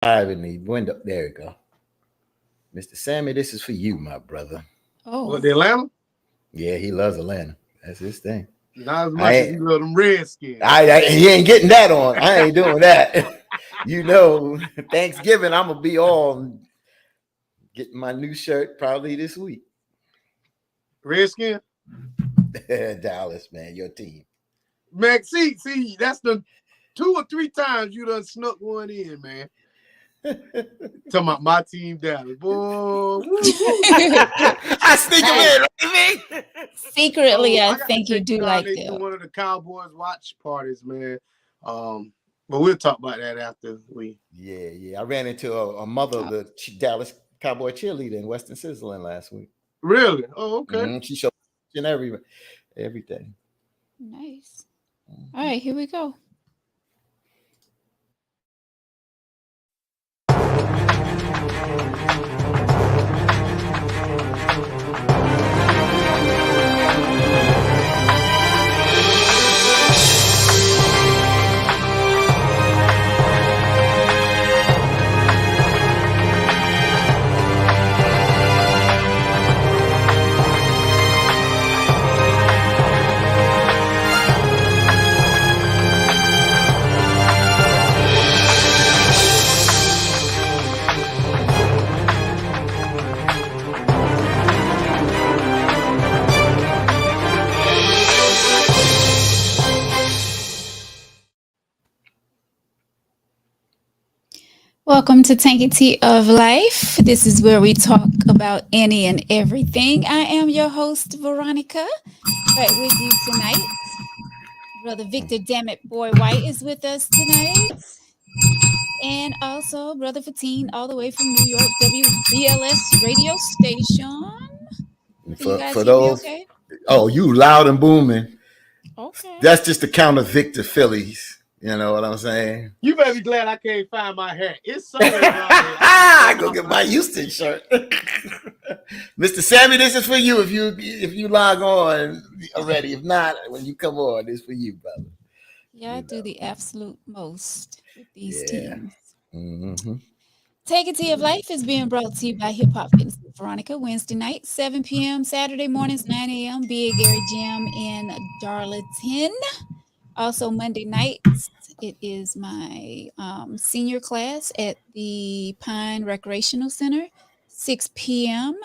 in the window. There you go. Mr. Sammy, this is for you, my brother. Oh, What, the Atlanta? Yeah, he loves Atlanta. That's his thing. Not as I much as ain't, he love them Redskins. he ain't getting that on. I ain't doing that. You know, Thanksgiving, I'm gonna be on getting my new shirt probably this week. Redskins? Dallas, man, your team. Man, see, that's the 2 or 3 times you done snuck one in, man. Talking about my team Dallas. Boy, woo, woo. I sneak him Hey, in. What do you mean? secretly, I I got to think you take do like Charlie to them. one of the Cowboys watch parties, man. But we'll talk about that after we. Yeah. I ran into a mother of the Dallas Cowboy cheerleader in Western Sizzling last week. Really? Oh, okay. She showed and everything. Nice. All right, here we go. Welcome to Tanky Tea of Life. This is where we talk about any and everything. I am your host, Veronica, right with you tonight. Brother Victor Dammit Boy White is with us tonight. And also Brother Fatine, all the way from New York, WBLS radio station. Can you guys For hear me those, okay? oh, you loud and booming. Okay. That's just the count of Victor Phillies. You know what I'm saying? You better be glad I can't find my hat. It's somewhere around here. I go get my Houston shirt. Mr. Sammy, this is for you. If you log on already, if not, when you come on, it's for you, brother. Yeah, I do the absolute most with these Yeah. teams. Mm-hmm. Take a Tea of Life is being brought to you by Hip Hop Fitness with Veronica. Wednesday night, 7 p.m. Saturday mornings, 9 a.m. Big Gary Gym in Darlington. Also, Monday nights, it is my senior class at the Pine Recreational Center, 6 p.m.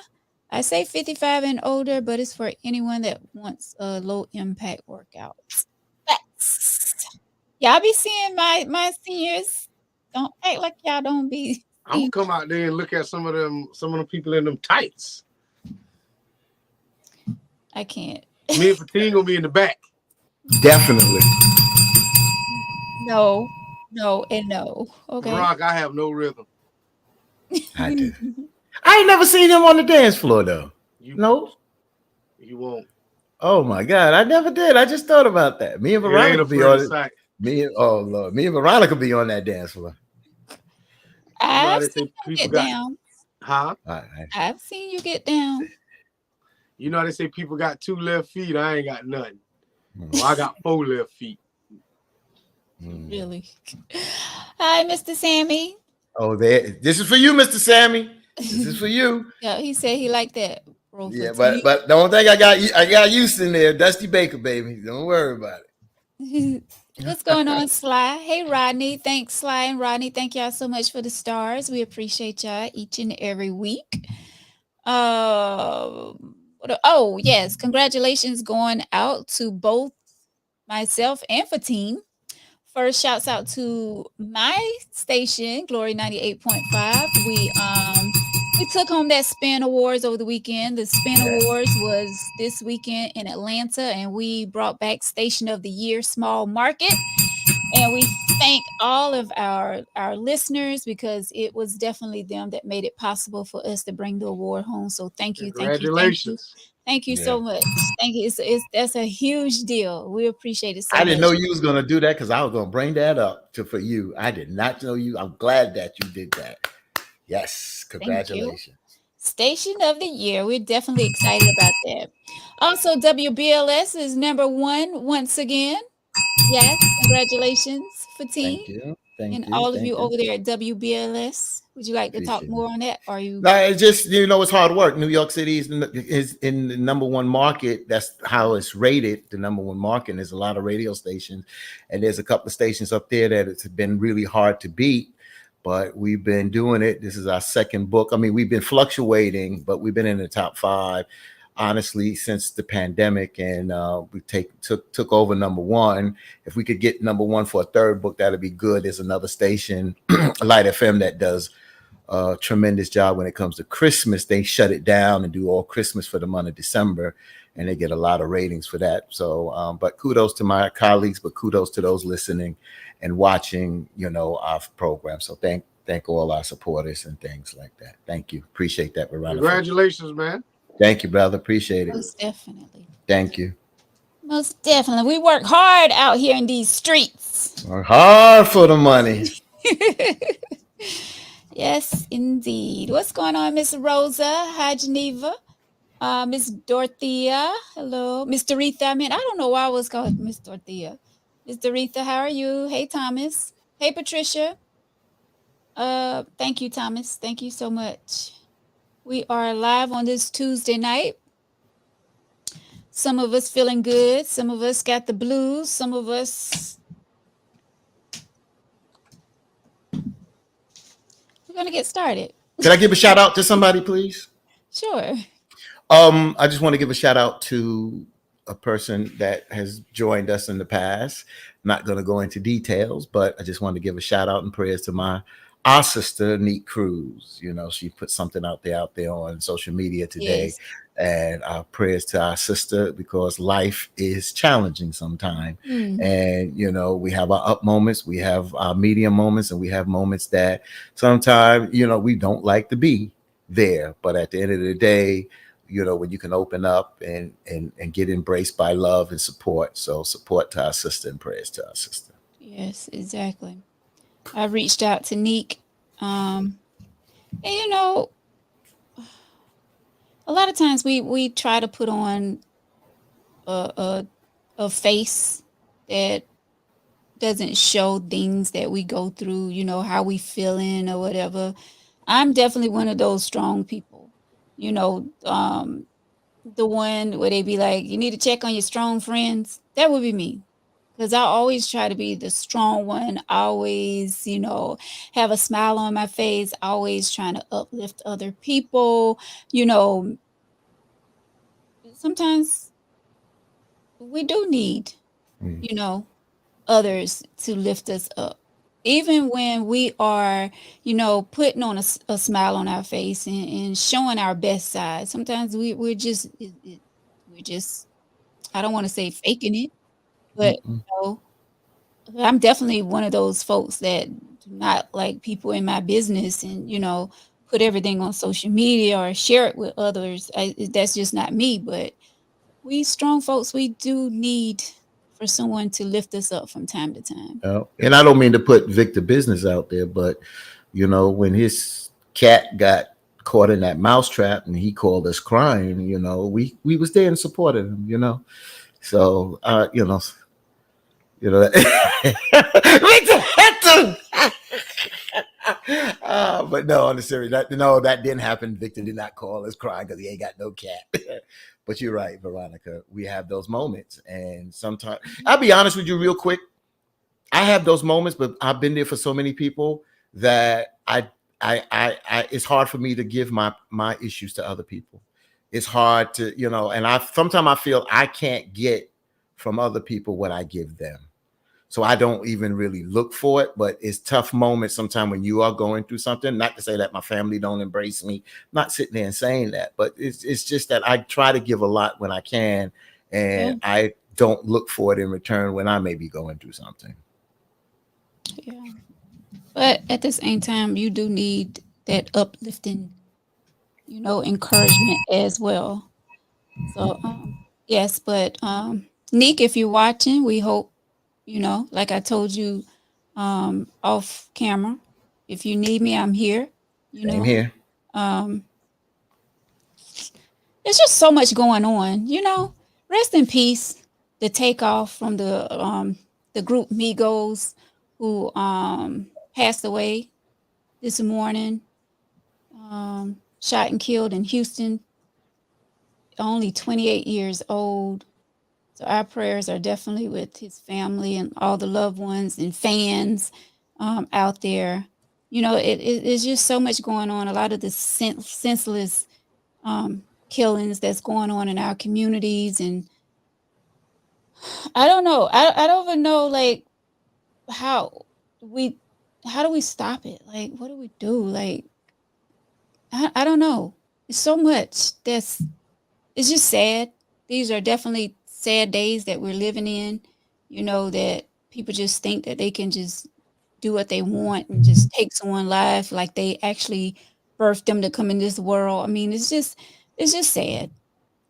I say 55 and older, but it's for anyone that wants a low impact workout. Y'all be seeing my seniors. Don't act like y'all don't be. I'm gonna come out there and look at some of the people in them tights. I can't. Me and Fatine gonna be in the back. Definitely. No, and no. Okay. Rock, I have no rhythm. I do. I ain't never seen him on the dance floor though. No. You won't. Oh my God, I never did. I just thought about that. Me and It ain't Veronica a be pretty on it. sight. Me and Veronica be on that dance floor. You know how I've they seen say you people get got, down. huh? I've seen you get down. You know how they say people got 2 left feet. I ain't got nothing. Well, I got 4 left feet. Really. Hi, Mr. Sammy. Oh, this is for you, Mr. Sammy. This is for you. Yeah, he said he liked that. Yeah, but the only thing I got used in there, Dusty Baker, baby. Don't worry about it. What's going on, Sly? Hey, Rodney. Thanks, Sly and Rodney. Thank y'all so much for the stars. We appreciate y'all each and every week. Oh, yes. Congratulations going out to both myself and Fatine. First, shouts out to my station, Glory 98.5. We took home that Spin Awards over the weekend. The Spin Awards was this weekend in Atlanta, and we brought back Station of the Year, Small Market. And we thank all of our listeners because it was definitely them that made it possible for us to bring the award home. So thank you, Congratulations. Thank you so much. Thank you. That's a huge deal. We appreciate it so I much. didn't know you was gonna do that because I was gonna bring that up for you. I did not know you. I'm glad that you did that. Yes, congratulations. Station of the Year. We're definitely excited about that. Also, WBLS is #1 once again. Yes, congratulations, Fatine. Thank you. And Thank you. all of you Thank you. over there at WBLS, would you like to talk Appreciate it. more on that? Or are you? No, it's just it's hard work. New York City is in the number one market. That's how it's rated. The number one market. There's a lot of radio stations, and there's a couple of stations up there that it's been really hard to beat. But we've been doing it. This is our second book. I mean, we've been fluctuating, but we've been in the top five, honestly, since the pandemic, and we took over number one. If we could get number one for a third book, that'd be good. There's another station, Light FM, that does a tremendous job when it comes to Christmas. They shut it down and do all Christmas for the month of December, and they get a lot of ratings for that. So, but kudos to my colleagues, but kudos to those listening and watching, our program. So thank all our supporters and things like that. Thank you. Appreciate that, Veronica. Congratulations, man. Thank you, brother. Appreciate it. Most definitely. Thank you. Most definitely. We work hard out here in these streets. Work hard for the money. Yes, indeed. What's going on, Miss Rosa? Hi, Geneva. Miss Dorothea. Hello. Miss Doretha. I don't know why I was called Miss Dorothea. Miss Doretha, how are you? Hey, Thomas. Hey, Patricia. Thank you, Thomas. Thank you so much. We are live on this Tuesday night. Some of us feeling good. Some of us got the blues. Some of us. We're going to get started. Can I give a shout out to somebody, please? Sure. I just want to give a shout out to a person that has joined us in the past. I'm not going to go into details, but I just want to give a shout out and prayers to our sister, Neat Cruz. She put something out there on social media today. Yes. And our prayers to our sister, because life is challenging sometimes. And, we have our up moments, we have our medium moments, and we have moments that sometimes, we don't like to be there. But at the end of the day, when you can open up and get embraced by love and support. So support to our sister and prayers to our sister. Yes, exactly. I reached out to Neek. And a lot of times we try to put on a face that doesn't show things that we go through, how we feeling or whatever. I'm definitely one of those strong people. The one where they be like, you need to check on your strong friends. That would be me. Because I always try to be the strong one, always, have a smile on my face, always trying to uplift other people. Sometimes we do need, others to lift us up. Even when we are, putting on a smile on our face and showing our best side. Sometimes we're just, I don't want to say faking it, but I'm definitely one of those folks that do not like people in my business and, put everything on social media or share it with others. That's just not me. But we strong folks, we do need for someone to lift us up from time to time. And I don't mean to put Victor business out there, but, when his cat got caught in that mousetrap and he called us crying, we was there and supported him, So, Victor. But no, on the serious, that didn't happen. Victor did not call us crying because he ain't got no cat. But you're right, Veronica. We have those moments, and sometimes I'll be honest with you, real quick. I have those moments, but I've been there for so many people that I it's hard for me to give my issues to other people. It's hard to, and sometimes I feel I can't get from other people what I give them. So I don't even really look for it, but it's tough moments sometimes when you are going through something. Not to say that my family don't embrace me. I'm not sitting there and saying that, but it's just that I try to give a lot when I can, and I don't look for it in return when I may be going through something. Yeah. But at the same time, you do need that uplifting, encouragement as well. So, yes, but Neek, if you're watching, we hope, like I told you off camera, if you need me, I'm here. Same here. There's just so much going on, Rest in peace, the Takeoff from the group Migos, who passed away this morning, shot and killed in Houston, only 28 years old. So our prayers are definitely with his family and all the loved ones and fans out there. You know, it's just so much going on. A lot of the senseless killings that's going on in our communities, and I don't know. I don't even know like how we how do we stop it? Like, what do we do? Like, I don't know. It's so much that's it's just sad. These are definitely sad days that we're living in. You know, that people just think that they can just do what they want and just take someone's life like they actually birthed them to come in this world. I mean, it's just sad.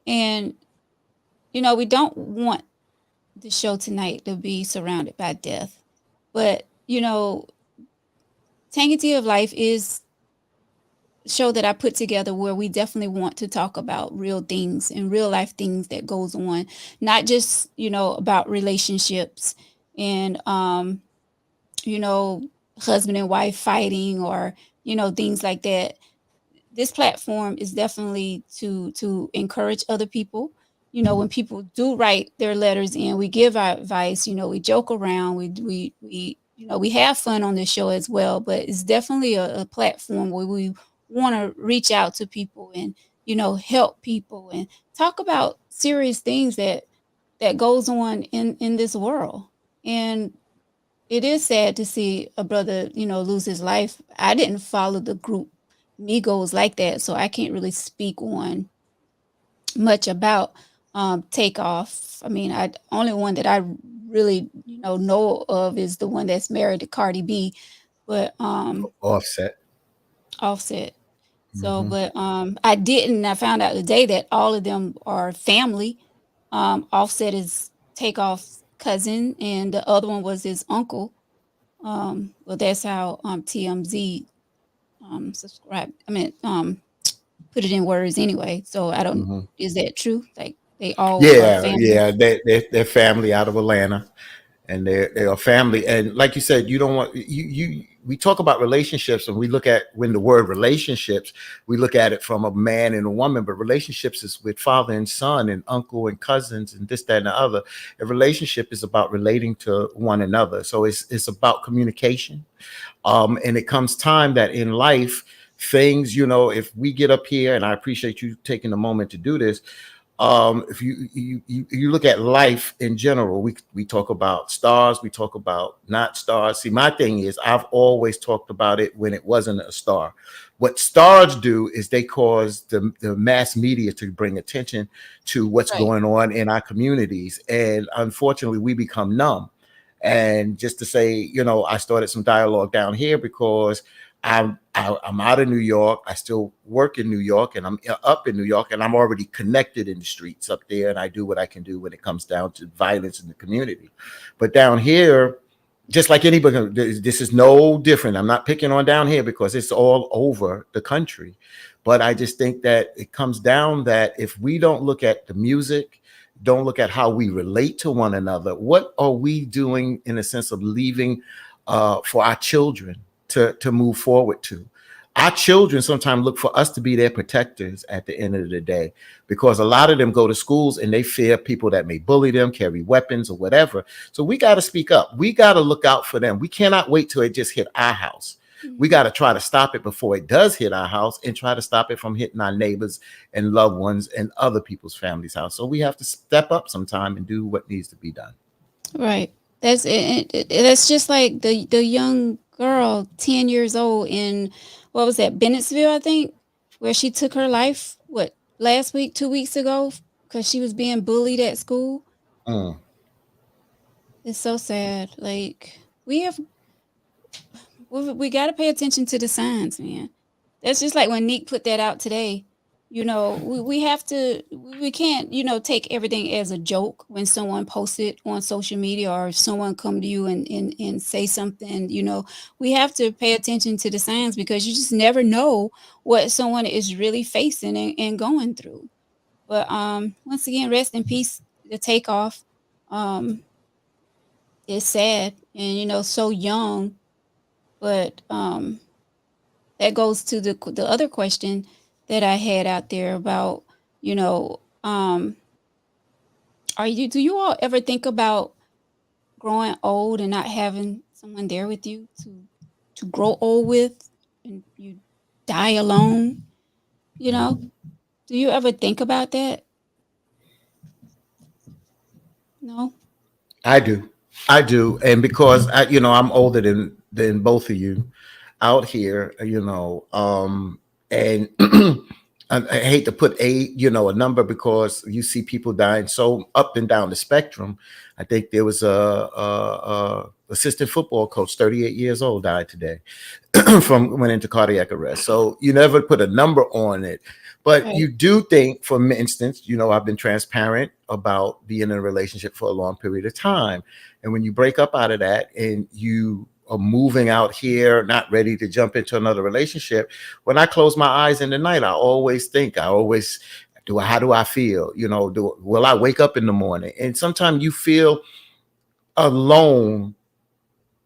And you know, we don't want the show tonight to be surrounded by death. But, you know, Sanctity of Life is a show that I put together where we definitely want to talk about real things and real life things that goes on, not just, you know, about relationships and you know, husband and wife fighting or, you know, things like that. This platform is definitely to encourage other people. You know, when people do write their letters in, we give our advice. You know, we joke around. We you know we have fun on this show as well. But it's definitely a platform where we want to reach out to people and you know help people and talk about serious things that goes on in this world. And it is sad to see a brother, you know, lose his life. I didn't follow the group Migos like that, so I can't really speak on much about Takeoff. I mean, I only one that I really, you know of is the one that's married to Cardi B, but Offset. Offset. So, Hmm. but I found out today that all of them are family. Offset is Takeoff's cousin, and the other one was his uncle. Well, that's how TMZ subscribe. I mean, put it in words anyway. So I don't. Hmm. Is that true? Like they all are Yeah, family, yeah, they're family out of Atlanta, and they're a family. And like you said, you don't want you. We talk about relationships, and we look at when the word relationships, we look at it from a man and a woman. But relationships is with father and son, and uncle and cousins, and this, that, and the other. A relationship is about relating to one another. So it's about communication. And it comes time that in life, things, you know, if we get up here, and I appreciate you taking a moment to do this, if you look at life in general, we talk about stars, we talk about not stars. See, my thing is I've always talked about it when it wasn't a star. What stars do is they cause the mass media to bring attention to what's right? going on in our communities, and unfortunately we become numb. And just to say, you know, I started some dialogue down here because I'm out of New York. I still work in New York, and I'm up in New York, and I'm already connected in the streets up there, and I do what I can do when it comes down to violence in the community. But down here, just like anybody, this is no different. I'm not picking on down here because it's all over the country. But I just think that it comes down that if we don't look at the music, don't look at how we relate to one another, what are we doing in a sense of leaving for our children to move forward to? Our children sometimes look for us to be their protectors at the end of the day, because a lot of them go to schools and they fear people that may bully them, carry weapons or whatever. So we got to speak up. We got to look out for them. We cannot wait till it just hit our house. We Mhm. got to try to stop it before it does hit our house, and try to stop it from hitting our neighbors and loved ones and other people's families' house. So we have to step up sometime and do what needs to be done. Right. That's that's just like the young girl, 10 years old in what was that, Bennettsville, I think, where she took her life. What last week, 2 weeks ago, because she was being bullied at school. Mm. It's so sad. Like we got to pay attention to the signs, man. That's just like when Nick put that out today. You know, we have to, we can't, you know, take everything as a joke when someone posts it on social media or if someone come to you and say something, you know, we have to pay attention to the signs because you just never know what someone is really facing and going through. But once again, rest in peace, the Takeoff. Um, it's sad and, you know, so young, But that goes to the other question that I had out there about, you know, do you all ever think about growing old and not having someone there with you to grow old with, and you die alone? You know, do you ever think about that? No. I do. I do. And because I'm older than both of you out here, and I hate to put a number because you see people dying so up and down the spectrum. I think there was a assistant football coach, 38 years old, died today from went into cardiac arrest. So you never put a number on it. But Right. you do think, for instance, I've been transparent about being in a relationship for a long period of time. And when you break up out of that and you are moving out here, not ready to jump into another relationship, when I close my eyes in the night, I always how do I feel? Will I wake up in the morning? And sometimes you feel alone.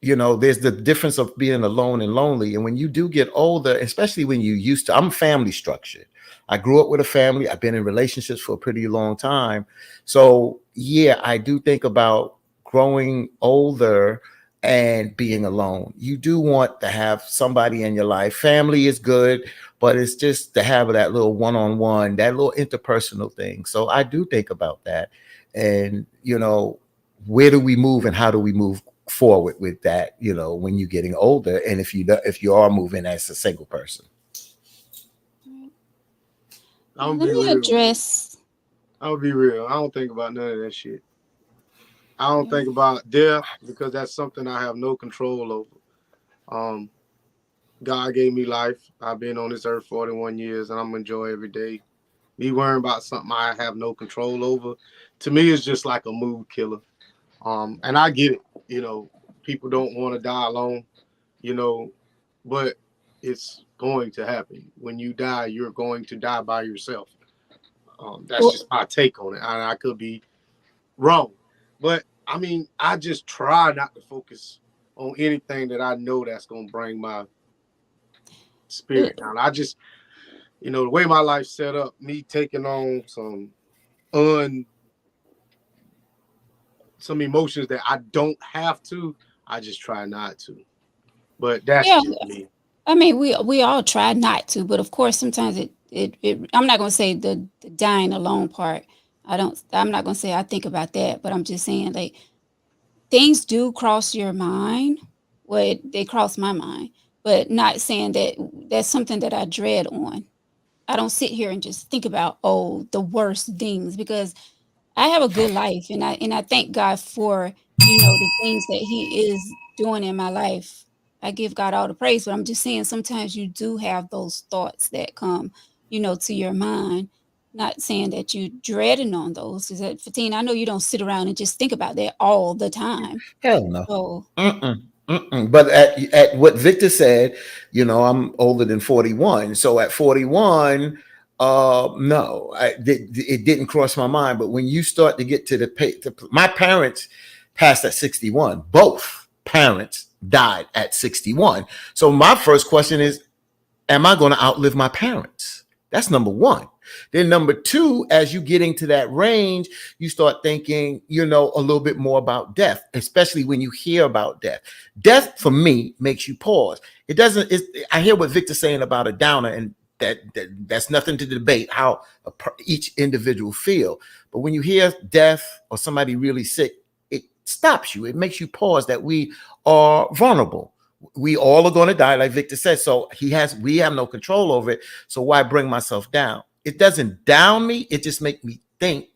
There's the difference of being alone and lonely. And when you do get older, especially when I'm family structured. I grew up with a family. I've been in relationships for a pretty long time. So yeah, I do think about growing older and being alone. You do want to have somebody in your life. Family is good, but it's just to have that little one-on-one, that little interpersonal thing. So I do think about that. And, where do we move and how do we move forward with that, when you're getting older, and if you are moving as a single person. I'm Let be me real. address. I'll be real. I don't think about none of that shit. I don't think about death because that's something I have no control over. Um, God gave me life. I've been on this earth 41 years, and I'm enjoy every day. Me worrying about something I have no control over, to me, is just like a mood killer. And I get it. People don't want to die alone. But it's going to happen. When you die, you're going to die by yourself. That's just my take on it. I could be wrong, but I mean, I just try not to focus on anything that I know that's going to bring my spirit down. I just, the way my life's set up, me taking on some emotions that I don't have to, I just try not to. But that's Yeah, just me. I mean, we all try not to, but of course, sometimes it I'm not going to say the dying alone part. I'm not going to say I think about that, but I'm just saying, like, things do cross your mind. Well, they cross my mind, but not saying that that's something that I dread on. I don't sit here and just think about, oh, the worst things, because I have a good life, and I thank God for, the things that He is doing in my life. I give God all the praise, but I'm just saying sometimes you do have those thoughts that come, to your mind. Not saying that you dreading on those. Is that, Fatina? I know you don't sit around and just think about that all the time. Hell no. So Mm-mm, mm-mm. But at what Victor said, I'm older than 41. So at 41, no, it didn't cross my mind. But when you start to get my parents passed at 61. Both parents died at 61. So my first question is, am I going to outlive my parents? That's number one. Then number two, as you get into that range, you start thinking, a little bit more about death, especially when you hear about death. Death for me makes you pause. It doesn't. I hear what Victor's saying about a downer, and that's nothing to debate how each individual feel. But when you hear death or somebody really sick, it stops you. It makes you pause that we are vulnerable. We all are going to die, like Victor said. So we have no control over it. So why bring myself down? It doesn't down me. It just makes me think,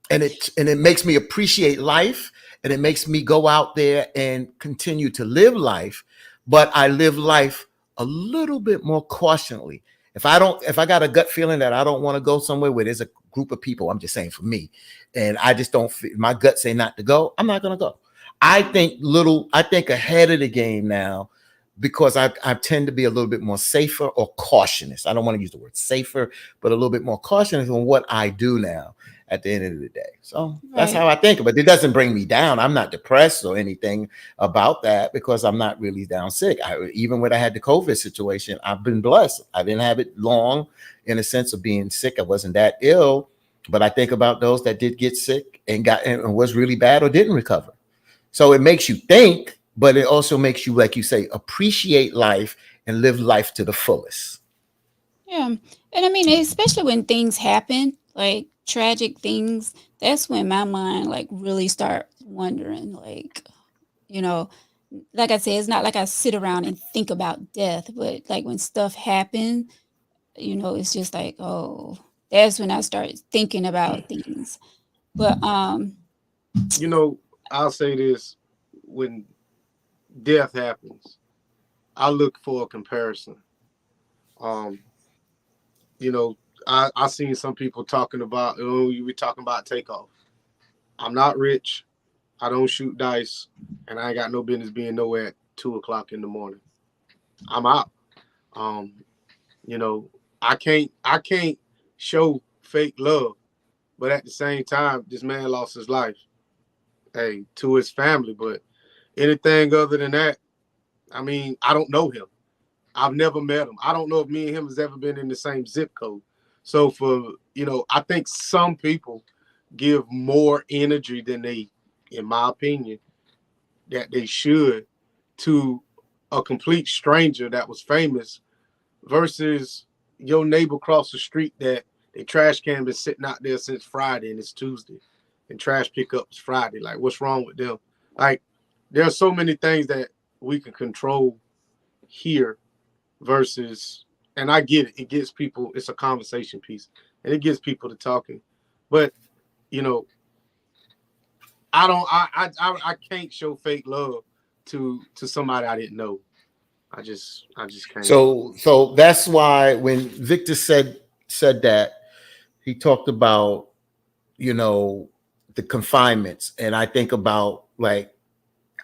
and it makes me appreciate life, and it makes me go out there and continue to live life. But I live life a little bit more cautiously. If I got a gut feeling that I don't want to go somewhere where there's a group of people, I'm just saying for me, and I just don't feel, my gut say not to go, I'm not going to go. I think ahead of the game now, because I tend to be a little bit more safer or cautious. I don't want to use the word safer, but a little bit more cautious on what I do now. at the end of the day. So that's Right. how I think. But it doesn't bring me down. I'm not depressed or anything about that because I'm not really down sick. Even when I had the COVID situation, I've been blessed. I didn't have it long in a sense of being sick. I wasn't that ill, but I think about those that did get sick and got and was really bad or didn't recover. So it makes you think, but it also makes you, like you say, appreciate life and live life to the fullest. Yeah. And I mean, especially when things happen, like tragic things, that's when my mind like really start wondering, like, you know, like I said, it's not like I sit around and think about death, but like when stuff happens, it's just like, oh, that's when I start thinking about things. But You know, I'll say this: when death happens, I look for a comparison. Um, you know, I seen some people talking about, you were talking about Takeoff. I'm not rich. I don't shoot dice, and I ain't got no business being nowhere at 2 o'clock in the morning. I'm out. Um, you know, I can't show fake love, but at the same time, this man lost his life. Hey, to his family, but anything other than that, I mean, I don't know him. I've never met him. I don't know if me and him has ever been in the same zip code. So I think some people give more energy than they, in my opinion, that they should to a complete stranger that was famous versus your neighbor across the street that the trash can been sitting out there since Friday and it's Tuesday and trash pickup is Friday. Like, what's wrong with them? Like, there are so many things that we can control here versus, and I get it. It gets people, it's a conversation piece and it gets people to talking. But, you know, I can't show fake love to somebody I didn't know. I just can't. So that's why when Victor said that, he talked about, you know, the confinements, and I think about, like,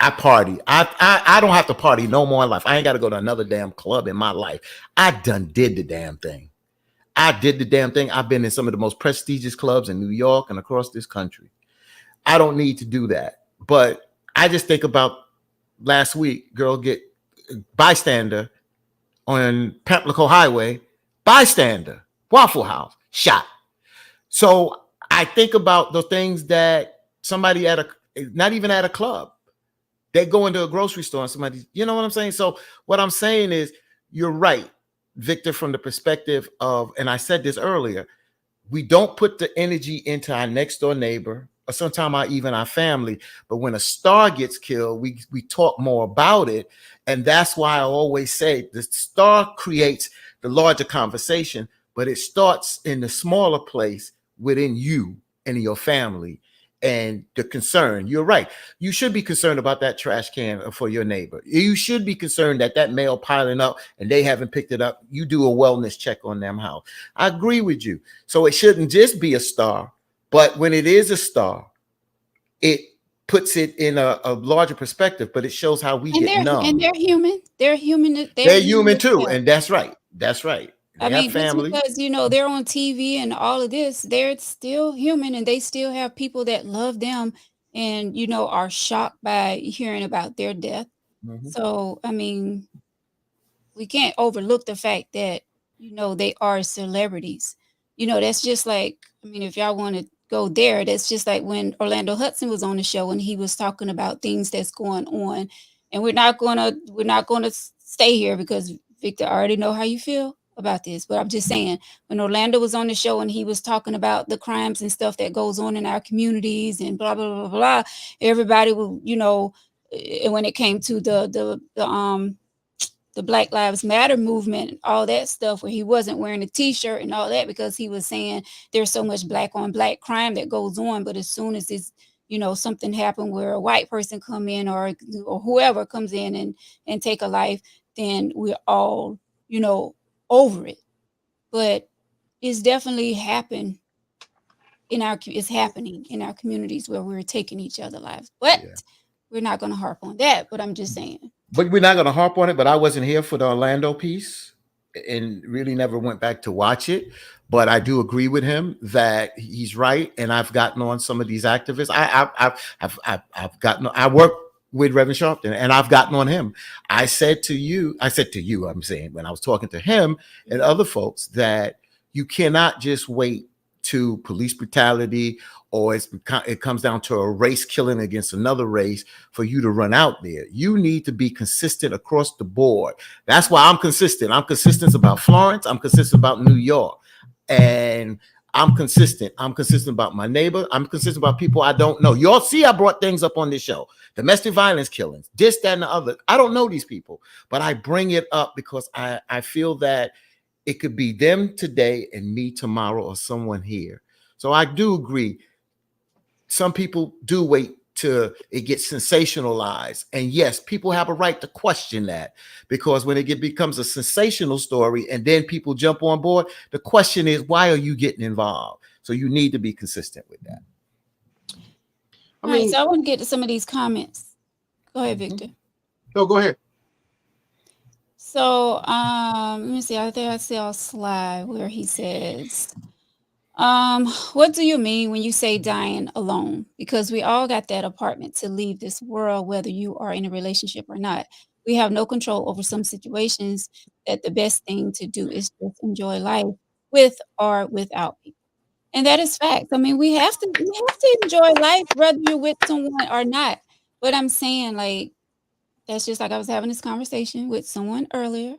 I party. I don't have to party no more in life. I ain't got to go to another damn club in my life. I done did the damn thing. I did the damn thing. I've been in some of the most prestigious clubs in New York and across this country. I don't need to do that. But I just think about last week, girl get bystander on Pamplico Highway, bystander, Waffle House, shot. So I think about the things that somebody not even at a club, they go into a grocery store and somebody, you know what I'm saying? So what I'm saying is, you're right, Victor, from the perspective of, and I said this earlier, we don't put the energy into our next door neighbor or sometimes even our family. But when a star gets killed, we talk more about it. And that's why I always say the star creates the larger conversation, but it starts in the smaller place within you and your family. And the concern, you're right. You should be concerned about that trash can for your neighbor. You should be concerned that mail piling up and they haven't picked it up. You do a wellness check on them house. I agree with you. So it shouldn't just be a star, but when it is a star, it puts it in a larger perspective, but it shows how we and get they're numb. human. They're human. They're They're human human as too. well. And that's right. That's right. I They have mean, just family. because they're on TV and all of this, they're still human, and they still have people that love them, and are shocked by hearing about their death. Mhm. So, I mean, we can't overlook the fact that they are celebrities. That's just like, I mean, if y'all want to go there, that's just like when Orlando Hudson was on the show and he was talking about things that's going on. And we're not gonna stay here because Victor, I already know how you feel about this, but I'm just saying, when Orlando was on the show and he was talking about the crimes and stuff that goes on in our communities and blah blah blah blah, everybody will, and when it came to the Black Lives Matter movement and all that stuff, where he wasn't wearing a t-shirt and all that because he was saying there's so much black on black crime that goes on. But as soon as it's, something happened where a white person come in or whoever comes in and take a life, then we're all, over it. But it's definitely it's happening in our communities where we're taking each other lives. But Yeah. we're not going to harp on that. But I'm just saying. But we're not going to harp on it. But I wasn't here for the Orlando piece. and really never went back to watch it. But I do agree with him that he's right. And I've gotten on some of these activists. I've gotten. I work with Reverend Sharpton, and I've gotten on him. I said to you, I'm saying when I was talking to him and other folks that you cannot just wait to police brutality or it comes down to a race killing against another race for you to run out there. You need to be consistent across the board. That's why I'm consistent. I'm consistent about Florence. I'm consistent about New York. And I'm consistent. I'm consistent about my neighbor. I'm consistent about people I don't know. Y'all see, I brought things up on this show. Domestic violence killings, this, that, and the other. I don't know these people, but I bring it up because I feel that it could be them today and me tomorrow or someone here. So I do agree. Some people do wait till it gets sensationalized. And yes, people have a right to question that, because when it becomes a sensational story and then people jump on board, the question is, why are you getting involved? So you need to be consistent with that. All right, so I want to get to some of these comments. Go ahead, Victor. No, go ahead. So let me see. I think I saw a slide where he says, what do you mean when you say dying alone? Because we all got that apartment to leave this world, whether you are in a relationship or not. We have no control over some situations that the best thing to do is just enjoy life with or without people. And that is fact. I mean, we have to enjoy life whether you're with someone or not. But I'm saying, like, that's just like I was having this conversation with someone earlier,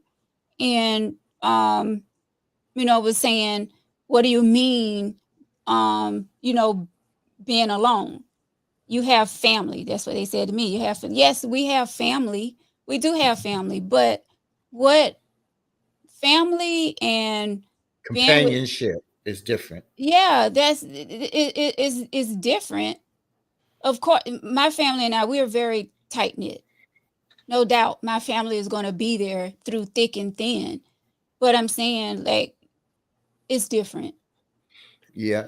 and was saying, what do you mean, being alone? You have family. That's what they said to me. You have, yes, we have family. We do have family, but what family and companionship is different. Yeah, that's it is different. Of course, my family and I, we are very tight knit. No doubt, my family is going to be there through thick and thin. But I'm saying, like, it's different. Yeah.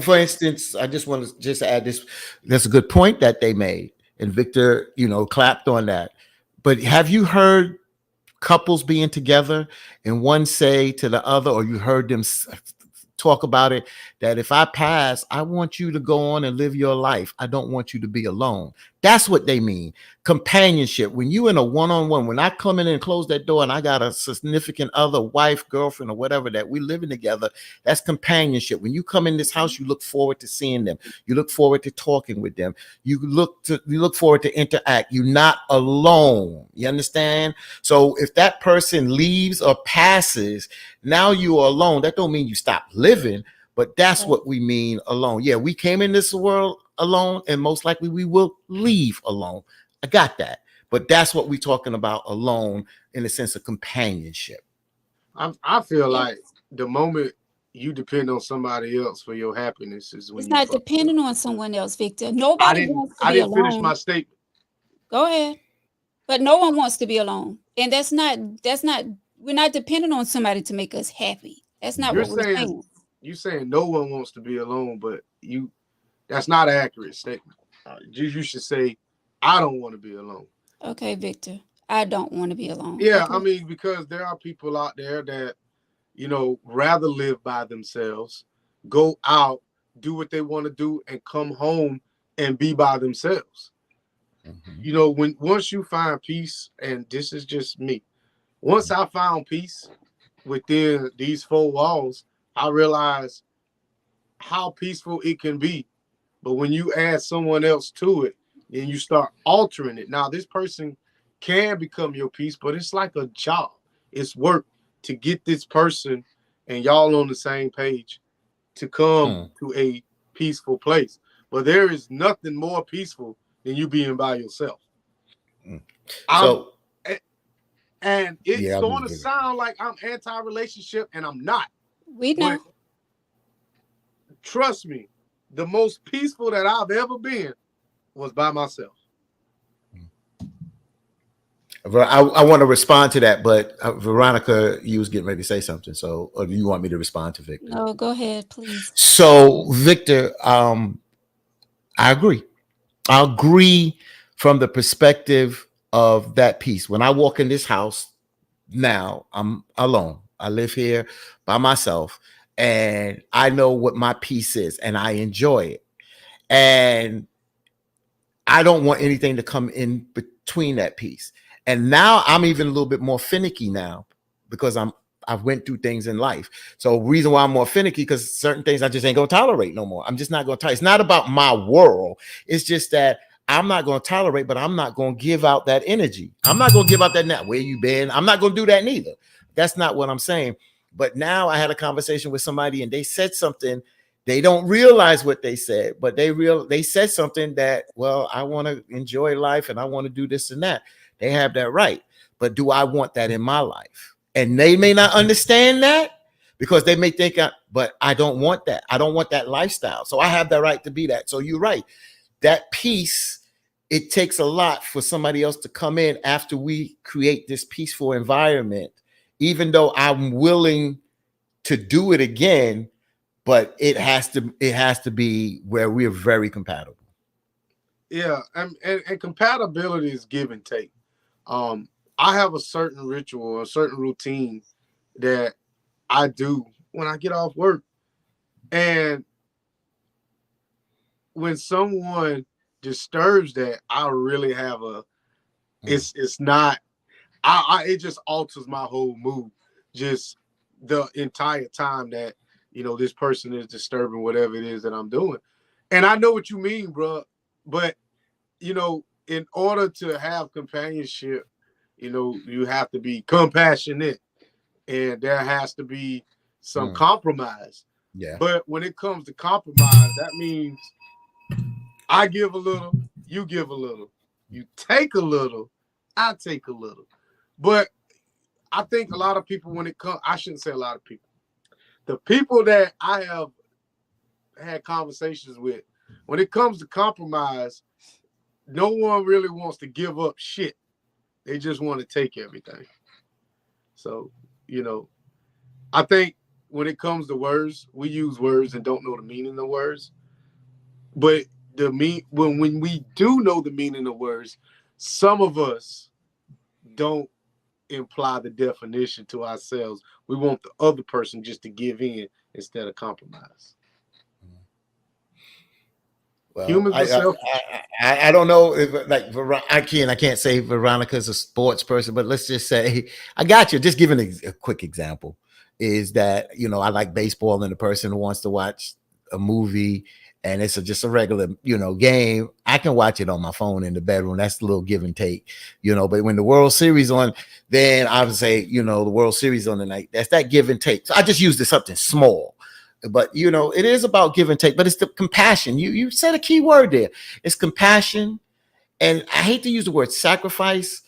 For instance, I just want to just add this. That's a good point that they made, and Victor, clapped on that. But have you heard couples being together and one say to the other, or you heard them talk about it, that if I pass, I want you to go on and live your life. I don't want you to be alone. That's what they mean. Companionship. When you in a one-on-one, when I come in and close that door and I got a significant other, wife, girlfriend, or whatever, that we living together, that's companionship. When you come in this house, you look forward to seeing them. You look forward to talking with them. You look forward to interact. You're not alone. You understand? So if that person leaves or passes, now you are alone. That don't mean you stop living, but that's what we mean alone. Yeah, we came in this world alone, and most likely we will leave alone. I got that. But that's what we're talking about, alone, in the sense of companionship. I feel like the moment you depend on somebody else for your happiness is when it's not depending on someone else, Victor. Nobody wants to be alone. I didn't finish my statement. Go ahead. But no one wants to be alone. And that's not, we're not dependent on somebody to make us happy. That's not what we're saying. You're saying no one wants to be alone, but that's not an accurate statement. You should say, I don't want to be alone. Okay, Victor. I don't want to be alone. Yeah, okay. I mean, because there are people out there that, rather live by themselves, go out, do what they want to do, and come home and be by themselves. Mm-hmm. Once you find peace, and this is just me, once I found peace within these four walls, I realized how peaceful it can be. But when you add someone else to it, then you start altering it. Now, this person can become your peace, but it's like a job. It's work to get this person and y'all on the same page to come to a peaceful place. But there is nothing more peaceful than you being by yourself. And it's going to sound like I'm anti-relationship, and I'm not. We know. But trust me, the most peaceful that I've ever been was by myself. I want to respond to that, but Veronica, you was getting ready to say something. So, or do you want me to respond to Victor? No, go ahead, please. So, Victor, I agree. I agree from the perspective of that piece. When I walk in this house now, I'm alone. I live here by myself, and I know what my peace is, and I enjoy it. And I don't want anything to come in between that piece. And now I'm even a little bit more finicky now because I've went through things in life. So reason why I'm more finicky, because certain things I just ain't gonna tolerate no more. I'm just not gonna tolerate. It's not about my world. It's just that I'm not gonna tolerate, but I'm not gonna give out that energy. I'm not gonna give out that now. Where you been? I'm not gonna do that neither. That's not what I'm saying. But now I had a conversation with somebody and they said something. They don't realize what they said, but they said something that, well, I want to enjoy life and I want to do this and that. They have that right. But do I want that in my life? And they may not understand that because they may think, but I don't want that. I don't want that lifestyle. So I have the right to be that. So you're right. That peace, it takes a lot for somebody else to come in after we create this peaceful environment, even though I'm willing to do it again. But it has to be where we're very compatible. Yeah, and compatibility is give and take. I have a certain ritual, a certain routine that I do when I get off work. And when someone disturbs that, I really have it's not it just alters my whole mood. Just the entire time that this person is disturbing whatever it is that I'm doing. And I know what you mean, bro. But in order to have companionship, you have to be compassionate, and there has to be some compromise. Yeah. But when it comes to compromise, that means I give a little, you give a little, you take a little, I take a little. But I think a lot of people, when it comes, I shouldn't say a lot of people, the people that I have had conversations with, when it comes to compromise, no one really wants to give up shit. They just want to take everything. So, I think when it comes to words, we use words and don't know the meaning of words. But when we do know the meaning of words, some of us don't imply the definition to ourselves. We want the other person just to give in instead of compromise. Well, Humans are selfish. I don't know if I can't say Veronica's a sports person, but let's just say I got you. Just giving a quick example is that I like baseball, and the person who wants to watch a movie and it's just a regular game, I can watch it on my phone in the bedroom. That's a little give and take, But when the World Series on, then I would say the World Series on the night. That's that give and take. So I just used something small. But it is about give and take, but it's the compassion. You said a key word there. It's compassion. And I hate to use the word sacrifice,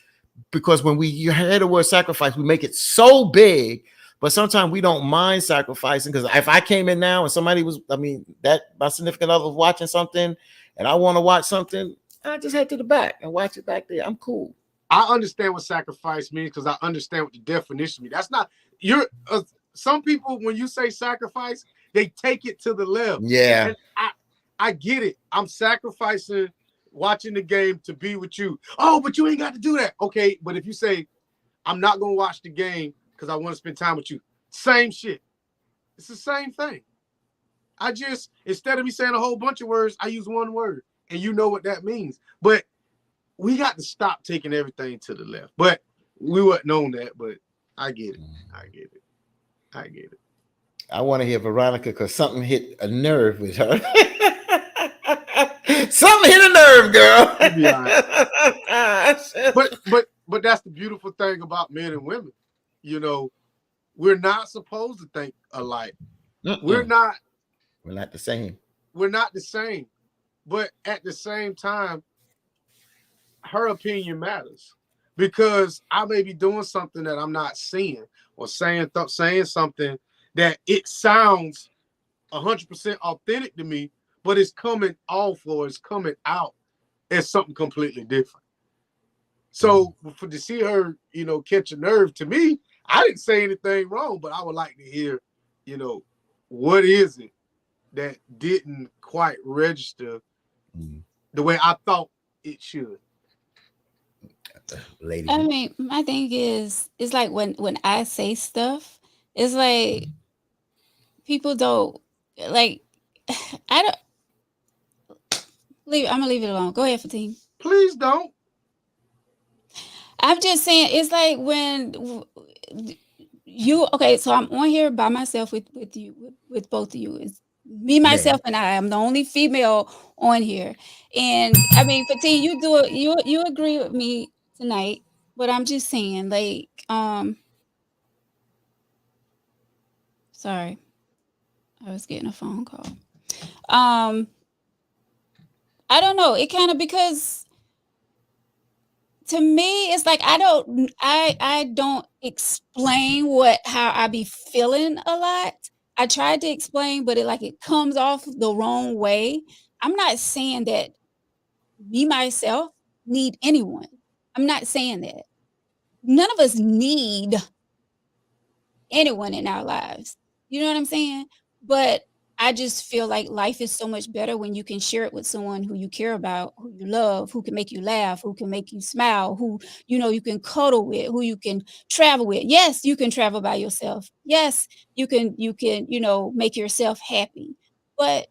because when you hear the word sacrifice, we make it so big, but sometimes we don't mind sacrificing. Because if I came in now and somebody that my significant other was watching something and I want to watch something, I just head to the back and watch it back there. I'm cool. I understand what sacrifice means because I understand what the definition means. That's not some people, when you say sacrifice, they take it to the left. Yeah. And I get it. I'm sacrificing watching the game to be with you. Oh, but you ain't got to do that. Okay, but if you say, I'm not going to watch the game because I want to spend time with you, same shit. It's the same thing. I just, instead of me saying a whole bunch of words, I use one word. And you know what that means. But we got to stop taking everything to the left. But we wouldn't know that, but I get it. I get it. I want to hear Veronica because something hit a nerve with her. Something hit a nerve, girl. But that's the beautiful thing about men and women. We're not supposed to think alike. We're not the same. We're not the same. But at the same time, her opinion matters. Because I may be doing something that I'm not seeing, or saying something that it sounds 100% authentic to me, but it's coming off or it's coming out as something completely different. So to see her, catch a nerve, to me, I didn't say anything wrong, but I would like to hear, what is it that didn't quite register the way I thought it should. Lady. I mean, my thing is, it's like when I say stuff, It's like people don't like. I don't leave. I'm gonna leave it alone. Go ahead, Fatine. Please don't. I'm just saying, it's like when you okay. So I'm on here by myself with you with both of you. It's me, Man, myself, and I. I'm the only female on here, and I mean, Fatine, you do it. You agree with me tonight, but I'm just saying, like, sorry, I was getting a phone call. Um, I don't know. It kind of because to me it's like I don't explain what how I be feeling a lot. I tried to explain, but it comes off the wrong way. I'm not saying that me myself need anyone. I'm not saying that. None of us need anyone in our lives. You know what I'm saying? But I just feel like life is so much better when you can share it with someone who you care about, who you love, who can make you laugh, who can make you smile, who you can cuddle with, who you can travel with. Yes, you can travel by yourself. Yes, you can make yourself happy. But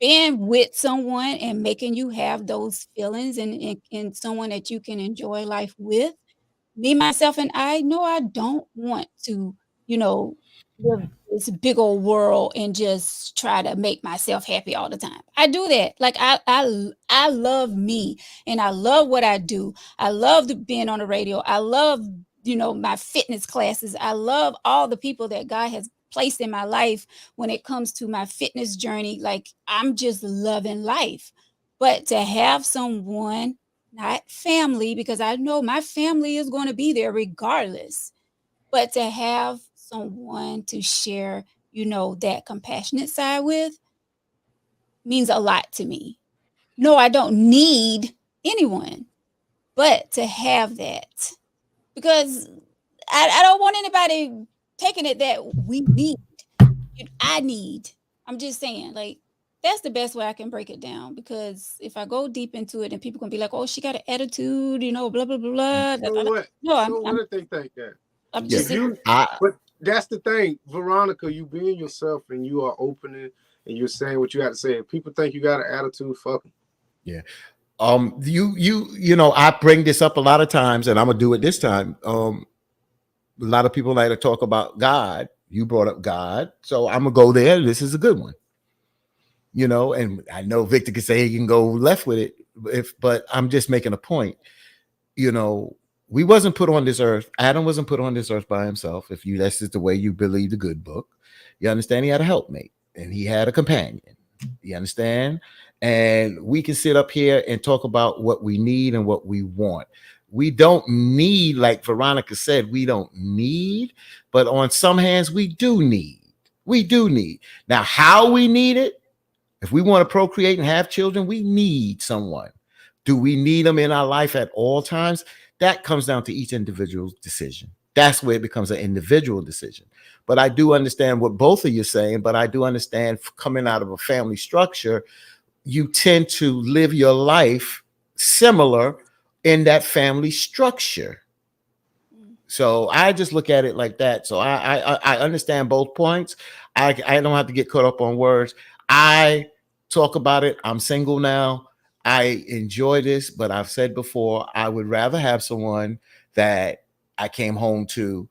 being with someone and making you have those feelings and someone that you can enjoy life with, me, myself, and I, no, I don't want to, you know, live this big old world and just try to make myself happy all the time. I do that. Like I love me and I love what I do. I love being on the radio. I love, my fitness classes. I love all the people that God has placed in my life when it comes to my fitness journey. Like I'm just loving life. But to have someone, not family, because I know my family is going to be there regardless. But to have someone to share, that compassionate side with means a lot to me. No, I don't need anyone, but to have that because I don't want anybody taking it that we need. I need. I'm just saying, like, that's the best way I can break it down because if I go deep into it and people can be like, oh, she got an attitude, blah, blah, blah, blah. So what? No, So what if they think that? I'm yeah, just If saying. you, I but that's the thing, Veronica. You being yourself and you are opening and you're saying what you got to say. If people think you got an attitude, fuck them. yeah. I bring this up a lot of times, and I'm gonna do it this time. A lot of people like to talk about God. You brought up God, so I'm gonna go there. This is a good one. And I know Victor can say he can go left with it, but I'm just making a point. You know, we wasn't put on this earth. Adam wasn't put on this earth by himself. If you That's just the way you believe the good book. You understand? He had a helpmate and he had a companion. You understand? And we can sit up here and talk about what we need and what we want. We don't need, like Veronica said, we don't need, but on some hands, we do need. We do need. Now, how we need it, if we want to procreate and have children, we need someone. Do we need them in our life at all times? That comes down to each individual's decision. That's where it becomes an individual decision. But I do understand what both of you are saying, but I do understand coming out of a family structure, you tend to live your life similar in that family structure. So I just look at it like that. So I understand both points. I don't have to get caught up on words. I talk about it. I'm single now. I enjoy this, but I've said before, I would rather have someone that I came home to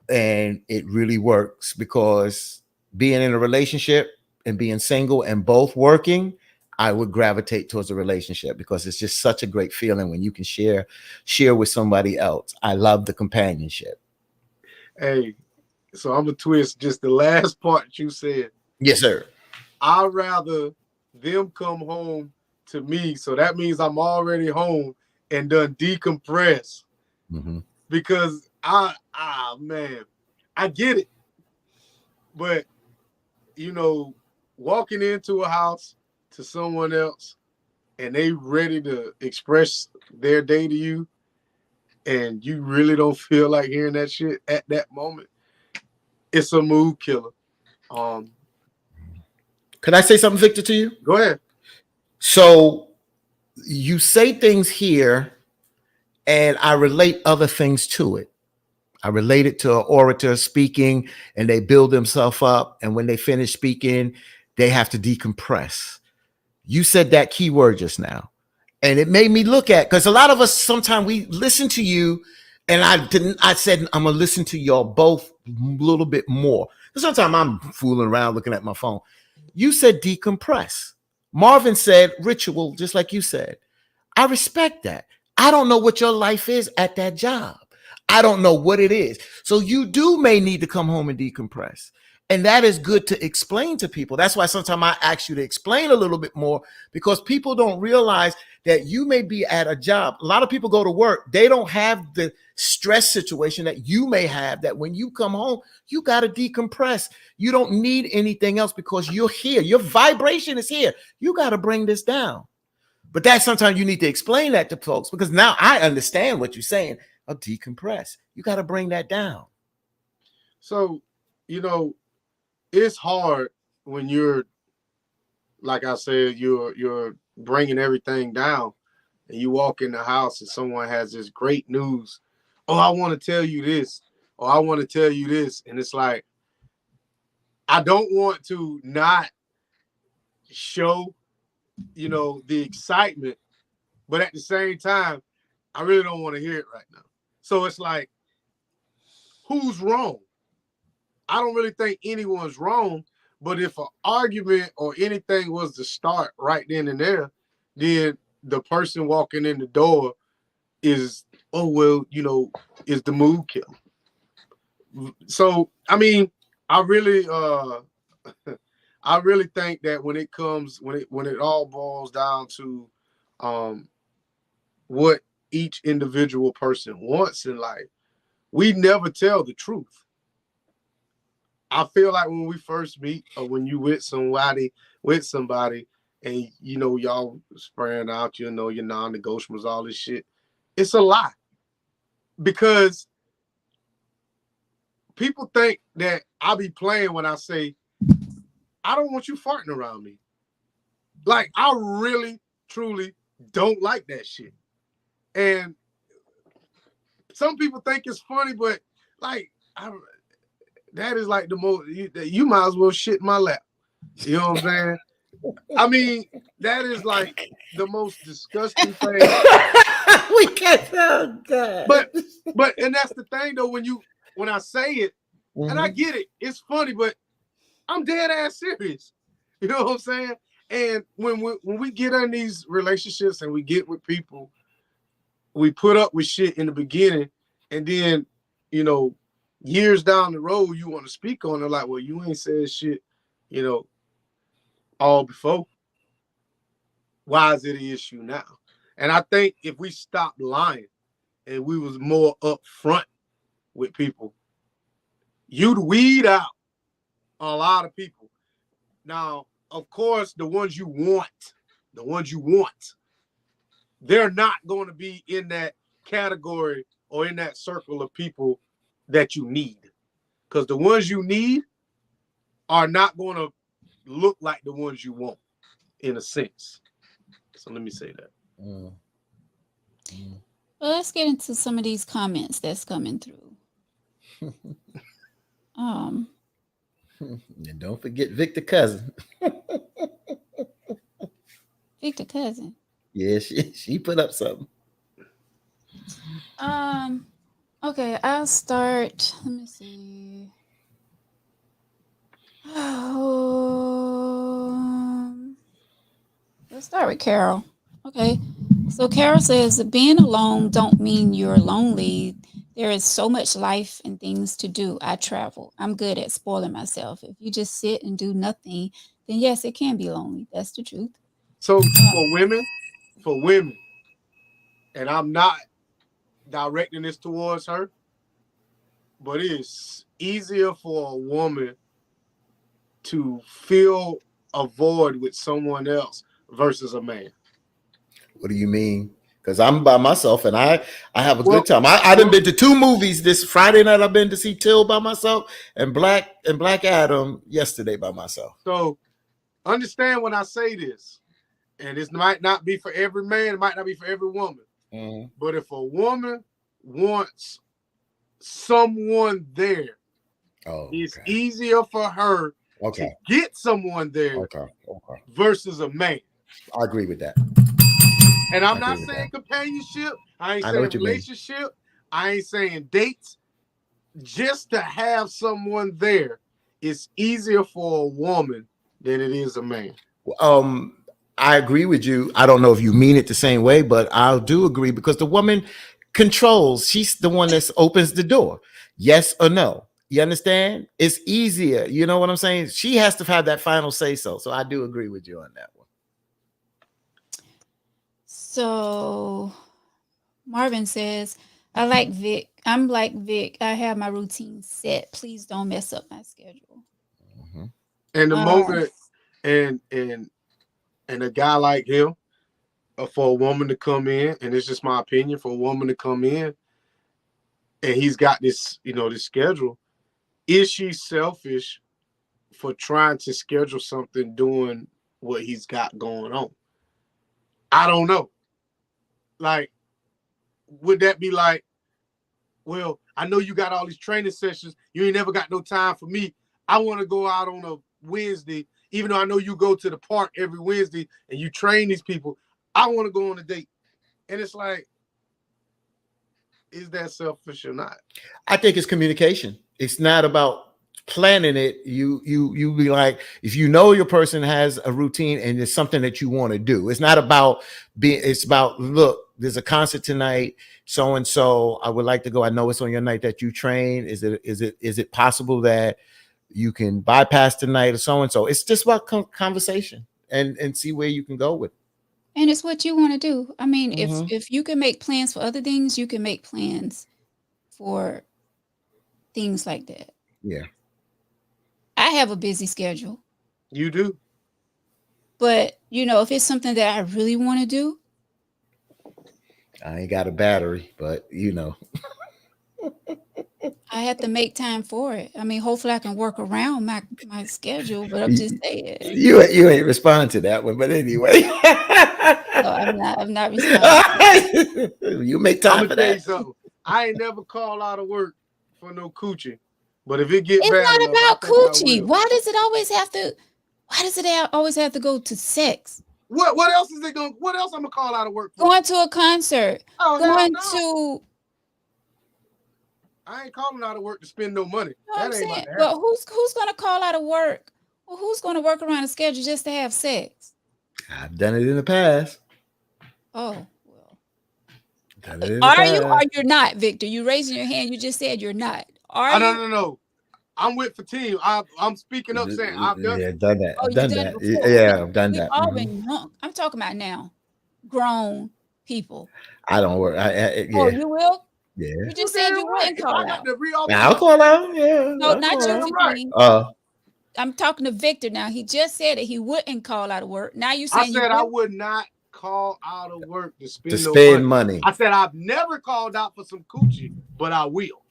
and it really works, because being in a relationship and being single and both working, I would gravitate towards a relationship because it's just such a great feeling when you can share with somebody else. I love the companionship. Hey, so I'm gonna twist just the last part you said. Yes, sir. I'd rather them come home to me, so that means I'm already home and done decompress. Mm-hmm. Because man, I get it, but walking into a house to someone else and they ready to express their day to you, and you really don't feel like hearing that shit at that moment, it's a mood killer. Um, Could I say something, Victor, to you? Go ahead. So you say things here, and I relate other things to it. I relate it to an orator speaking and they build themselves up. And when they finish speaking, they have to decompress. You said that key word just now. And it made me look at, because a lot of us, sometimes we listen to you and I said, I'm going to listen to y'all both a little bit more. Because sometimes I'm fooling around looking at my phone. You said decompress. Marvin said ritual, just like you said. I respect that. I don't know what your life is at that job. I don't know what it is. So you may need to come home and decompress. And that is good to explain to people. That's why sometimes I ask you to explain a little bit more, because people don't realize that you may be at a job. A lot of people go to work. They don't have the stress situation that you may have, that when you come home, you got to decompress. You don't need anything else because you're here. Your vibration is here. You got to bring this down. But that sometimes you need to explain that to folks, because now I understand what you're saying. I'll decompress. You got to bring that down. So, you know, it's hard when you're, like I said, you're bringing everything down, and you walk in the house and someone has this great news. Oh, I want to tell you this, or I want to tell you this, and it's like, I don't want to not show, you know, the excitement, but at the same time, I really don't want to hear it right now. So it's like, who's wrong? I don't really think anyone's wrong, but if an argument or anything was to start right then and there, then the person walking in the door is, oh, well, you know, is the mood killer. So, I mean, I really think that when it all boils down to what each individual person wants in life, we never tell the truth. I feel like when we first meet, or when you with somebody, and you know y'all spraying out, you know, your non-negotiables, all this shit, it's a lie. Because people think that I be playing when I say, I don't want you farting around me. Like, I really, truly don't like that shit. And some people think it's funny, but like, that is like the most, you might as well shit in my lap. You know what I'm saying? I mean, that is like the most disgusting thing. We can't. Oh God. But and that's the thing though, when I say it, and I get it, it's funny, but I'm dead ass serious. You know what I'm saying? And when we get in these relationships and we get with people, we put up with shit in the beginning, and then, you know, years down the road, you want to speak on it, like, well, you ain't said shit, you know, all before. Why is it an issue now? And I think if we stopped lying and we was more upfront with people, you'd weed out a lot of people. Now, of course, the ones you want, they're not going to be in that category or in that circle of people that you need. Because the ones you need are not going to look like the ones you want, in a sense. So let me say that. Well, let's get into some of these comments that's coming through. And don't forget Victor Cousin. Victor Cousin. Yeah, she put up something. Okay, I'll start. Let me see. Let's start with Carol. Okay, so Carol says being alone don't mean you're lonely. There is so much life and things to do. I travel. I'm good at spoiling myself. If you just sit and do nothing, then yes, it can be lonely. That's the truth. So for women, and I'm not directing this towards her, but it's easier for a woman to fill a void with someone else versus a man. What do you mean? Because I'm by myself and I have a good time. I done been to 2 movies this Friday night. I've been to see Till by myself and Black Adam yesterday by myself. So understand when I say this, and this might not be for every man, it might not be for every woman. But if a woman wants someone there. Oh, It's okay. easier for her to get someone there versus a man. I agree with that. And I'm not saying companionship. I ain't saying relationship. I ain't saying dates. Just to have someone there is easier for a woman than it is a man. I agree with you. I don't know if you mean it the same way, but I do agree because the woman controls. She's the one that opens the door. Yes or no. You understand? It's easier. You know what I'm saying? She has to have that final say so. So I do agree with you on that one. So Marvin says, I like Vic. I'm like Vic. I have my routine set. Please don't mess up my schedule. Mm-hmm. And the moment and a guy like him, for a woman to come in, and it's just my opinion, for a woman to come in and he's got this, this schedule, is she selfish for trying to schedule something doing what he's got going on? I don't know. Like, would that be like, well, I know you got all these training sessions. You ain't never got no time for me. I want to go out on a Wednesday, even though I know you go to the park every Wednesday and you train these people. I want to go on a date. And it's like, is that selfish or not? I think it's communication. It's not about planning it. You be like, if you know your person has a routine and it's something that you want to do. It's not about being, it's about, look, there's a concert tonight, so and so. I would like to go. I know it's on your night that you train. Is it possible that you can bypass tonight or so and so? It's just about conversation and see where you can go with it. And it's what you want to do. I mean, if you can make plans for other things, you can make plans for things like that. Yeah. I have a busy schedule. You do. But, if it's something that I really want to do. I ain't got a battery, but I have to make time for it. I mean, hopefully I can work around my schedule, but I'm just saying. You ain't respond to that one, but anyway. No, I'm not responding. You make time for that. Tell you something. I ain't never called out of work for no coochie. But if it gets it's bad not enough, about coochie. Why does it always have to go to sex? What else is it going? What else I'm gonna call out of work for? Going to a concert. Going to. I ain't calling out of work to spend no money. You know what I'm saying? But who's gonna call out of work? Well, who's gonna work around a schedule just to have sex? I've done it in the past. Oh well. Are you or you're not, Victor? You raising your hand. You just said you're not. Are you? No. I'm with Fatim. I'm speaking up saying I've done it. Done that. Oh, I've done that. Yeah, I've done that. All been young. I'm talking about now, grown people. I don't work. Yeah. Oh, you will? Yeah. You just said you wouldn't call out. I'll call out. Yeah. No, not you. Right. I'm talking to Victor now. He just said that he wouldn't call out of work. Now you saying I said I would not call out of work to spend no money. I said I've never called out for some coochie, but I will.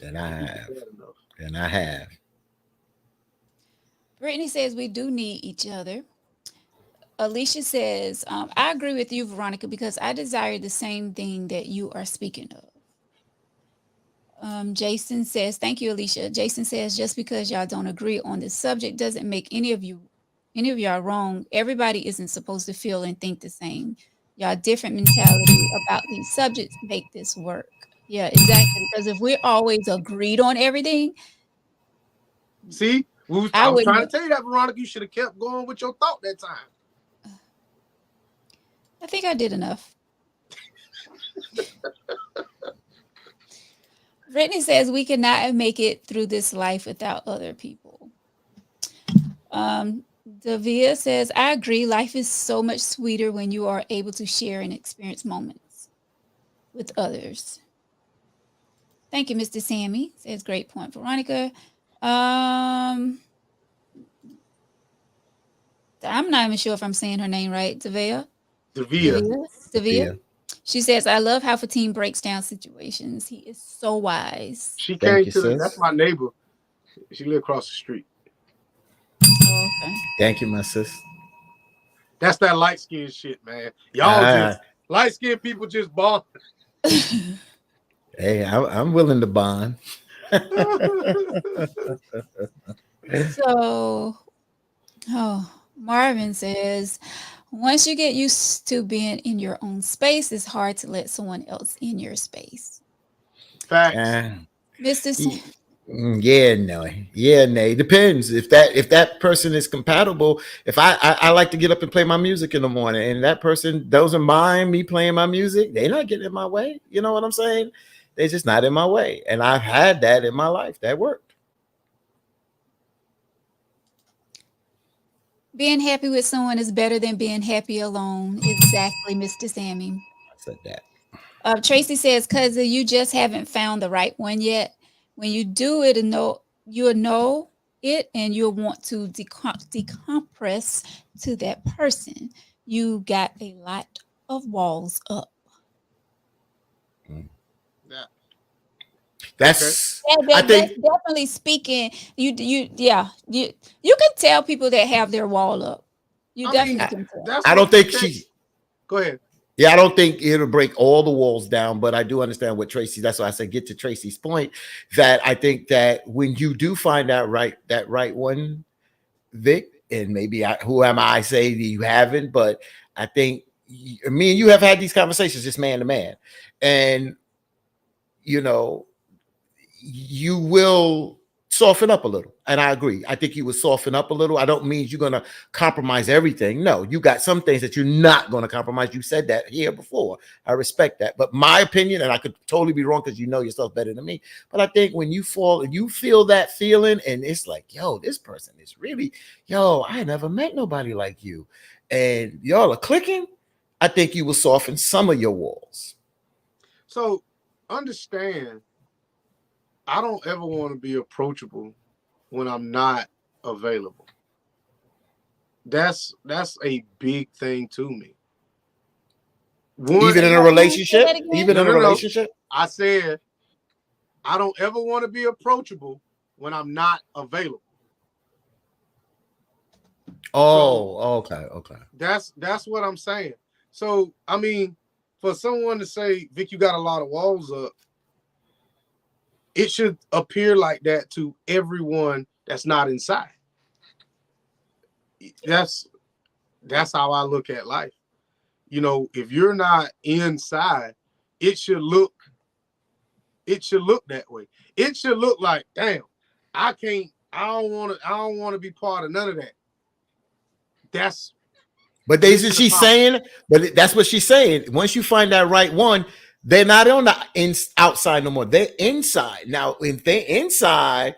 And I have. Brittany says we do need each other. Alicia says, I agree with you, Veronica, because I desire the same thing that you are speaking of. Jason says, thank you, Alicia. Jason says, just because y'all don't agree on this subject doesn't make any of y'all wrong. Everybody isn't supposed to feel and think the same. Y'all different mentality about these subjects make this work. Yeah, exactly. Because if we're always agreed on everything. See, I was trying to tell you that, Veronica, you should have kept going with your thought that time. I think I did enough. Brittany says we cannot make it through this life without other people. Davia says, I agree. Life is so much sweeter when you are able to share and experience moments with others. Thank you, Mr. Sammy. Says great point, Veronica. I'm not even sure if I'm saying her name right. Davia. She says, I love how Fatim breaks down situations. He is so wise. She came to that's my neighbor. She lives across the street. Oh, okay. Thank you, my sis. That's that light skin shit, man. Y'all just light skinned people just ball. Hey, I'm willing to bond. So, Marvin says, once you get used to being in your own space, it's hard to let someone else in your space. Facts. Uh, Mr. y- yeah, no, yeah, no. Depends if that person is compatible. If I like to get up and play my music in the morning, and that person doesn't mind me playing my music, they're not getting in my way. You know what I'm saying? They're just not in my way, and I've had that in my life. That worked. Being happy with someone is better than being happy alone. Exactly, Mr. Sammy. I said that. Tracy says, cousin, you just haven't found the right one yet. When you do it, you'll know it and you'll want to decompress to that person. You got a lot of walls up. Mm. Yeah. Okay. That's I That's think definitely speaking. You can tell people that have their wall up. You I mean, definitely I, can tell. that's I what don't think she. protects. Go ahead. Yeah, I don't think it'll break all the walls down, but I do understand what Tracy. That's why I said get to Tracy's point. That I think that when you do find that right one, Vic, and maybe who am I say that you haven't, but I think me and you have had these conversations just man to man, and you know you will soften up a little. And I agree. I think you will soften up a little. I don't mean you're going to compromise everything. No, you got some things that you're not going to compromise. You said that here before. I respect that. But my opinion, and I could totally be wrong because you know yourself better than me. But I think when you fall and you feel that feeling, and it's like, yo, this person is really, yo, I never met nobody like you. And y'all are clicking. I think you will soften some of your walls. So understand, I don't ever want to be approachable when I'm not available. That's a big thing to me. One, Even in a Say that relationship, again. even no, in a no, no. relationship. I said I don't ever want to be approachable when I'm not available. So Oh, okay, okay. that's what I'm saying. So I mean, for someone to say, Vic, you got a lot of walls up, it should appear like that to everyone that's not inside. That's that's how I look at life. You know, if you're not inside, it should look it should look that way. It should look like, damn, I don't want to be part of none of that. That's But they mission she's accomplished. saying, but that's what she's saying. Once you find that right one, they're not on the outside no more. They're inside now. If they're inside,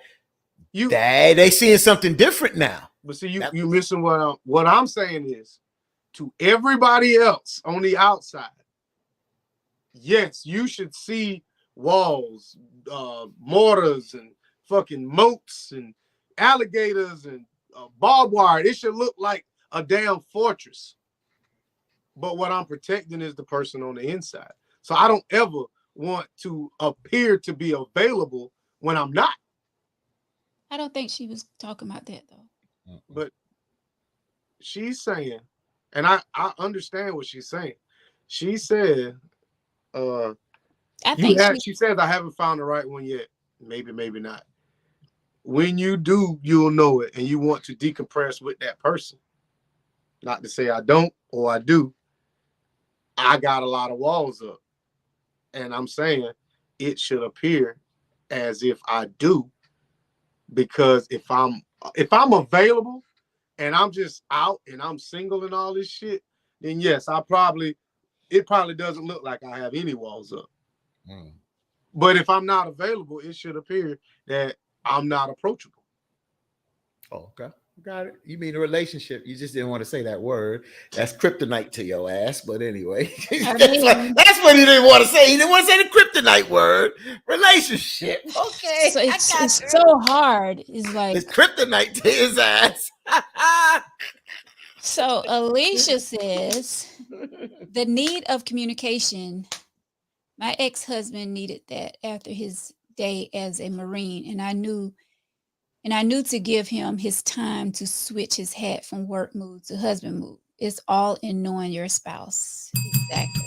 You they seeing something different now. but see you That, you missing what I'm saying is to everybody else on the outside, yes, you should see walls, mortars, and fucking moats and alligators and barbed wire. It should look like a damn fortress. But what I'm protecting is the person on the inside. So I don't ever want to appear to be available when I'm not. I don't think she was talking about that though. But she's saying, and I understand what she's saying. She said, uh, I think she she says, I haven't found the right one yet. Maybe, maybe not. When you do, you'll know it, and you want to decompress with that person. Not to say I don't or I do. I got a lot of walls up. And I'm saying it should appear as if I do, because if I'm available and I'm just out and I'm single and all this shit, then yes, it probably doesn't look like I have any walls up. mm. But if I'm not available, it should appear that I'm not approachable. Oh, okay. Got it. You mean a relationship? You just didn't want to say that word. That's kryptonite to your ass. But anyway, I mean, that's what he didn't want to say. He didn't want to say the kryptonite word. Relationship. Okay, so I got it's you. so hard. It's like, It's kryptonite to his ass. so Alicia says the need of communication. My ex-husband needed that after his day as a Marine, and I knew to give him his time to switch his hat from work mood to husband mood. It's all in knowing your spouse. Exactly.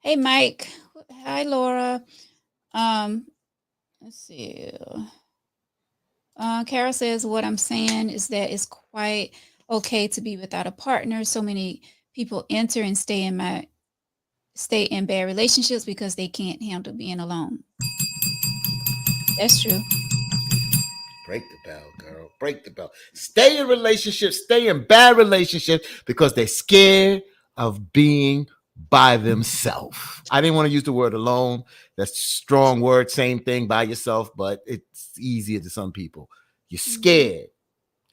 Hey, Mike, Hi, Laura. Let's see. Carol says, what I'm saying is that it's quite okay to be without a partner. So many people enter and stay in bad relationships because they can't handle being alone. That's true. Break the bell, girl. Break the bell. Stay in relationships, stay in bad relationships because they're scared of being by themselves. I didn't want to use the word alone. That's a strong word, same thing, by yourself, but it's easier to some people. You're scared.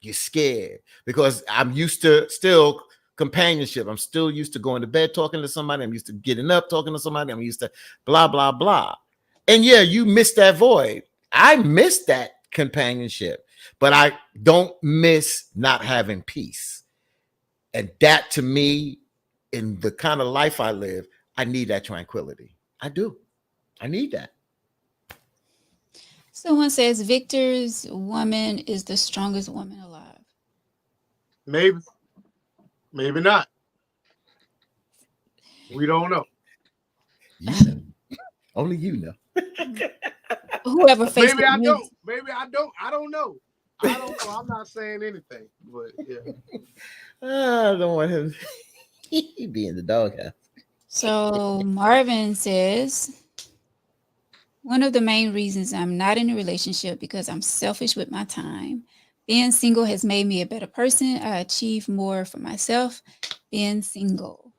You're scared because I'm used to still companionship. I'm still used to going to bed talking to somebody. I'm used to getting up talking to somebody. I'm used to blah, blah, blah. And yeah, you miss that void. I miss that companionship, but I don't miss not having peace. And that to me, in the kind of life I live, I need that tranquility. I do. I need that. Someone says Victor's woman is the strongest woman alive. Maybe, maybe not. We don't know. You know. Only you know. Whoever Facebook Maybe I news. don't. Maybe I don't. I don't know. I don't know. I'm not saying anything, but yeah. I don't want him to be in the doghouse. So Marvin says, one of the main reasons I'm not in a relationship because I'm selfish with my time. Being single has made me a better person. I achieve more for myself being single.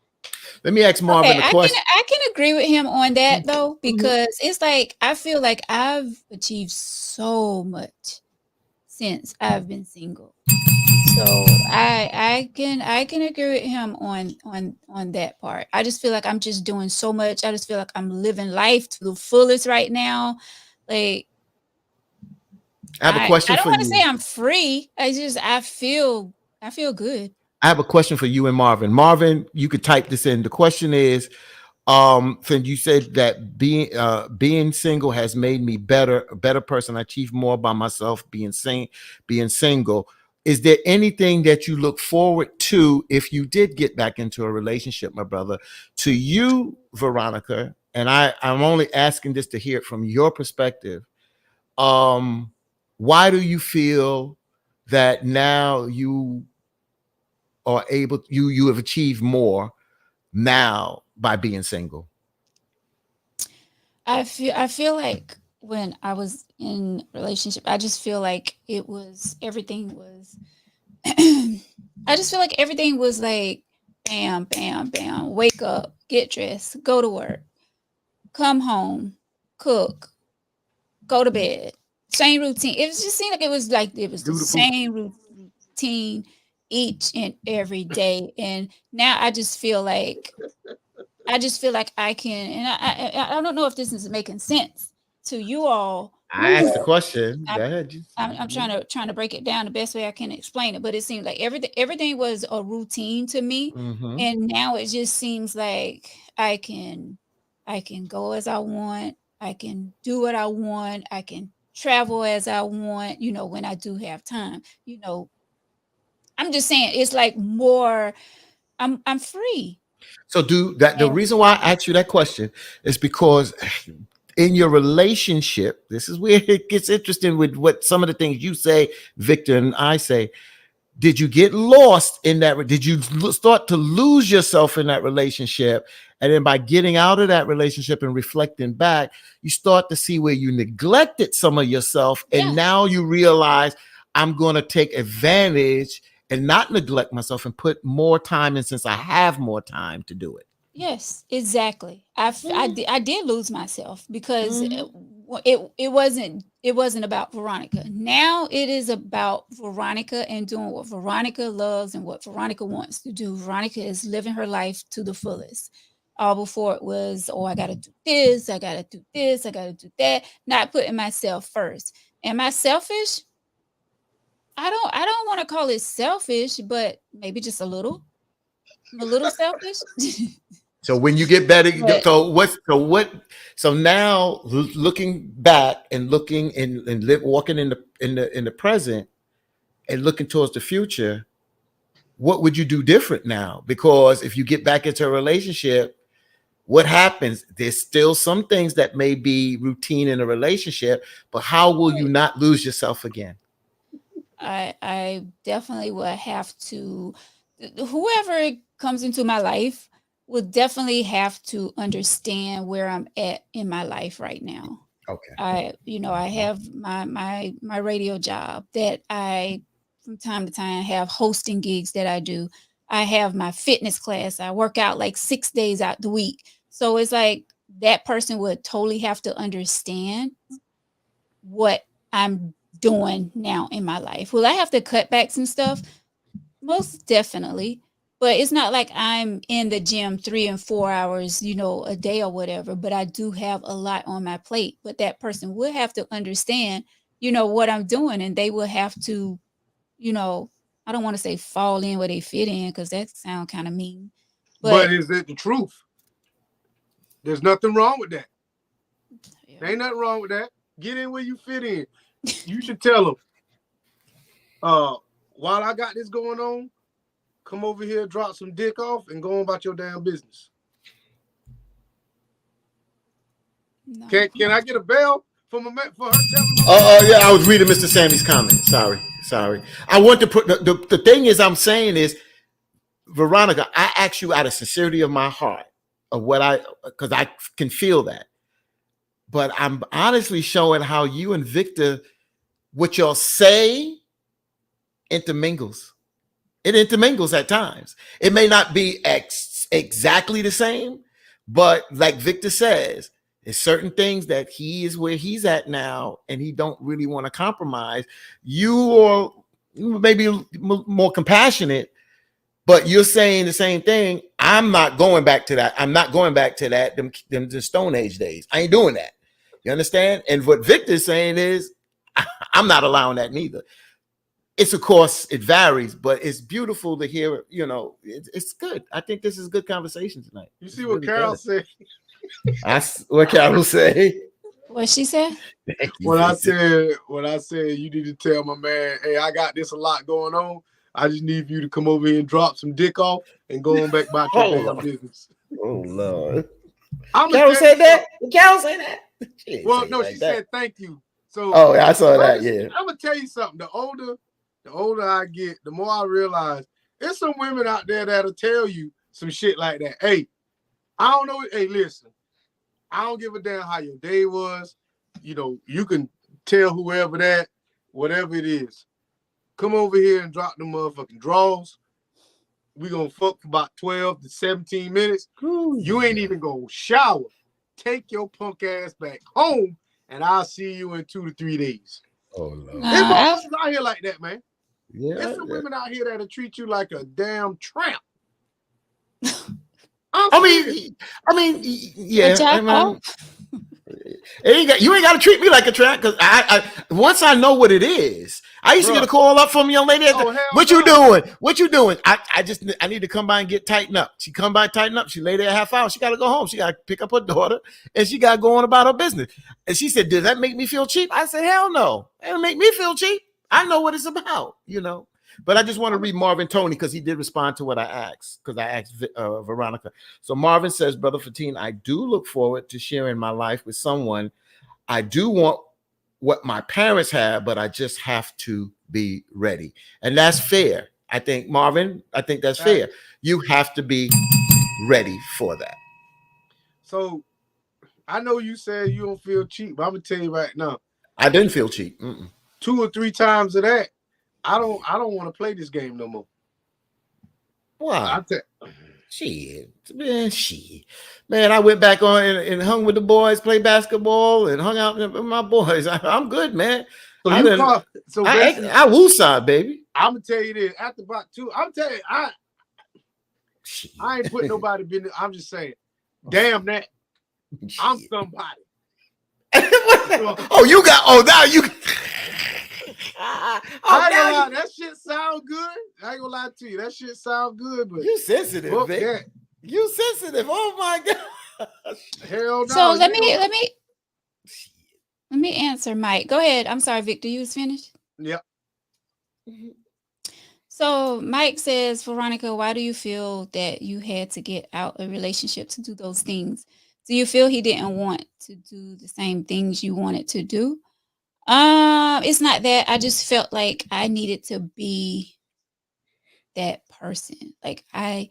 Let me ask Marvin Okay, a question. I can agree with him on that though, because it's like I feel like I've achieved so much since I've been single. So I can agree with him on that part. I just feel like I'm just doing so much. I just feel like I'm living life to the fullest right now. Like I have a I question don't for want to say you. I'm free. I feel good. I have a question for you and Marvin. Marvin, you could type this in. The question is, Finn, you said that being single has made me a better person. I achieve more by myself being single. Is there anything that you look forward to if you did get back into a relationship, my brother? To you, Veronica, and I'm only asking this to hear it from your perspective. Why do you feel that now you are able, you have achieved more now by being single? I feel like when I was in relationship, I just feel like everything was I just feel like everything was like bam, bam, bam. Wake up, get dressed, go to work, come home, cook, go to bed. Same routine. It just seemed like it was the Do the poop. same routine each and every day. And now I just feel like I can, and I don't know if this is making sense to you all. I asked the question. Go I'm, ahead. I'm trying to break it down the best way I can explain it, but it seems like everything was a routine to me, Mm-hmm. and now it just seems like I can go as I want, I can do what I want, I can travel as I want, when I do have time. I'm just saying it's like more. I'm free. So do that. The And reason why I asked you that question is because in your relationship, this is where it gets interesting with what some of the things you say, Victor, and I say. Did you get lost in that? Did you start to lose yourself in that relationship? And then by getting out of that relationship and reflecting back, you start to see where you neglected some of yourself. And yeah, now you realize I'm going to take advantage and not neglect myself and put more time in since I have more time to do it. yes, exactly. I did lose myself because Mhm. it wasn't about Veronica. Now it is about Veronica and doing what Veronica loves and what Veronica wants to do. Veronica is living her life to the fullest. All before it was, oh, I got to do this, I got to do this, I got to do that. Not putting myself first. Am I selfish? I don't want to call it selfish, but maybe just a little. I'm a little selfish. So when you get better, But so now looking back and looking and walking in the present and looking towards the future, what would you do different now? Because if you get back into a relationship, what happens? There's still some things that may be routine in a relationship, but how will you not lose yourself again? I definitely will have to, whoever comes into my life would definitely have to understand where I'm at in my life right now. Okay. I have my radio job that I from time to time have hosting gigs that I do. I have my fitness class. I work out like 6 days out the week. So it's like that person would totally have to understand what I'm doing now in my life. Will I have to cut back some stuff? Most definitely. But it's not like I'm in the gym 3 and 4 hours, a day or whatever. But I do have a lot on my plate. But that person will have to understand, what I'm doing. And they will have to, I don't want to say fall in where they fit in because that sounds kind of mean. But is it the truth? There's nothing wrong with that. Yeah. There ain't nothing wrong with that. Get in where you fit in. You should tell them, while I got this going on, come over here, drop some dick off, and go on about your damn business. No. Can I get a bell for her telling me? Oh, yeah, I was reading Mr. Sammy's comment. Sorry. I want to put the thing is I'm saying is, Veronica, I ask you out of sincerity of my heart of because I can feel that. But I'm honestly showing how you and Victor, what y'all say intermingles. It intermingles at times. It may not be exactly the same, but like Victor says, there's certain things that he is where he's at now, and he don't really want to compromise. You are maybe more compassionate, but you're saying the same thing. I'm not going back to that. I'm not going back to that, them the Stone Age days. I ain't doing that. You understand? And what Victor's saying is, I'm not allowing that neither. It's, of course, it varies, but it's beautiful to hear, it's good. I think this is a good conversation tonight. You see what Carol said? What Carol say? What she said? When I said you need to tell my man, hey, I got this a lot going on. I just need you to come over here and drop some dick off and go on back about your damn business. Oh, Lord. Carol said that? Carol say that? Well, no, she said thank you. So I saw that, yeah. I'm gonna tell you something. The older I get, the more I realize there's some women out there that'll tell you some shit like that. Hey, I don't know. Hey, listen, I don't give a damn how your day was. You can tell whoever that, whatever it is. Come over here and drop the motherfucking draws. We gonna fuck for about 12 to 17 minutes. Ooh, you ain't even gonna shower. Take your punk ass back home, and I'll see you in 2 to 3 days. Oh, Lord. There's motherfuckers out here like that, man. Yeah, there's some women out here that'll treat you like a damn tramp. I mean, yeah. You ain't got to treat me like a tramp, because I once I know what it is. I used to get a call up from a young lady. What you doing? What you doing? I need to come by and get tightened up. She come by, tighten up. She lay there a half hour. She got to go home. She got to pick up her daughter, and she got to go on about her business. And she said, "Does that make me feel cheap?" I said, "Hell no. It don't make me feel cheap. I know what it's about, But I just want to read Marvin Tony, because he did respond to what I asked, because I asked Veronica. So Marvin says, Brother Fatine, I do look forward to sharing my life with someone. I do want what my parents have, but I just have to be ready. And that's fair. I think, Marvin, that's fair. You have to be ready for that. So I know you said you don't feel cheap, but I'm going to tell you right now. I didn't feel cheap. 2 or 3 times of that, I don't want to play this game no more. Why? Man, I went back on and hung with the boys, played basketball, and hung out with my boys. I'm good, man. So I woosah, baby. I'm gonna tell you this. After about 2, I'm telling you, I ain't putting nobody business. I'm just saying, damn that, I'm somebody. Now you. I ain't gonna lie, that shit sound good. I ain't gonna lie to you, that shit sound good, but you sensitive, baby. You sensitive. Oh my God. Hell no. So let me answer, Mike. Go ahead. I'm sorry, Victor. You was finished? Yep. So Mike says, Veronica, why do you feel that you had to get out a relationship to do those things? Do you feel he didn't want to do the same things you wanted to do? It's not that. I just felt like I needed to be that person. Like I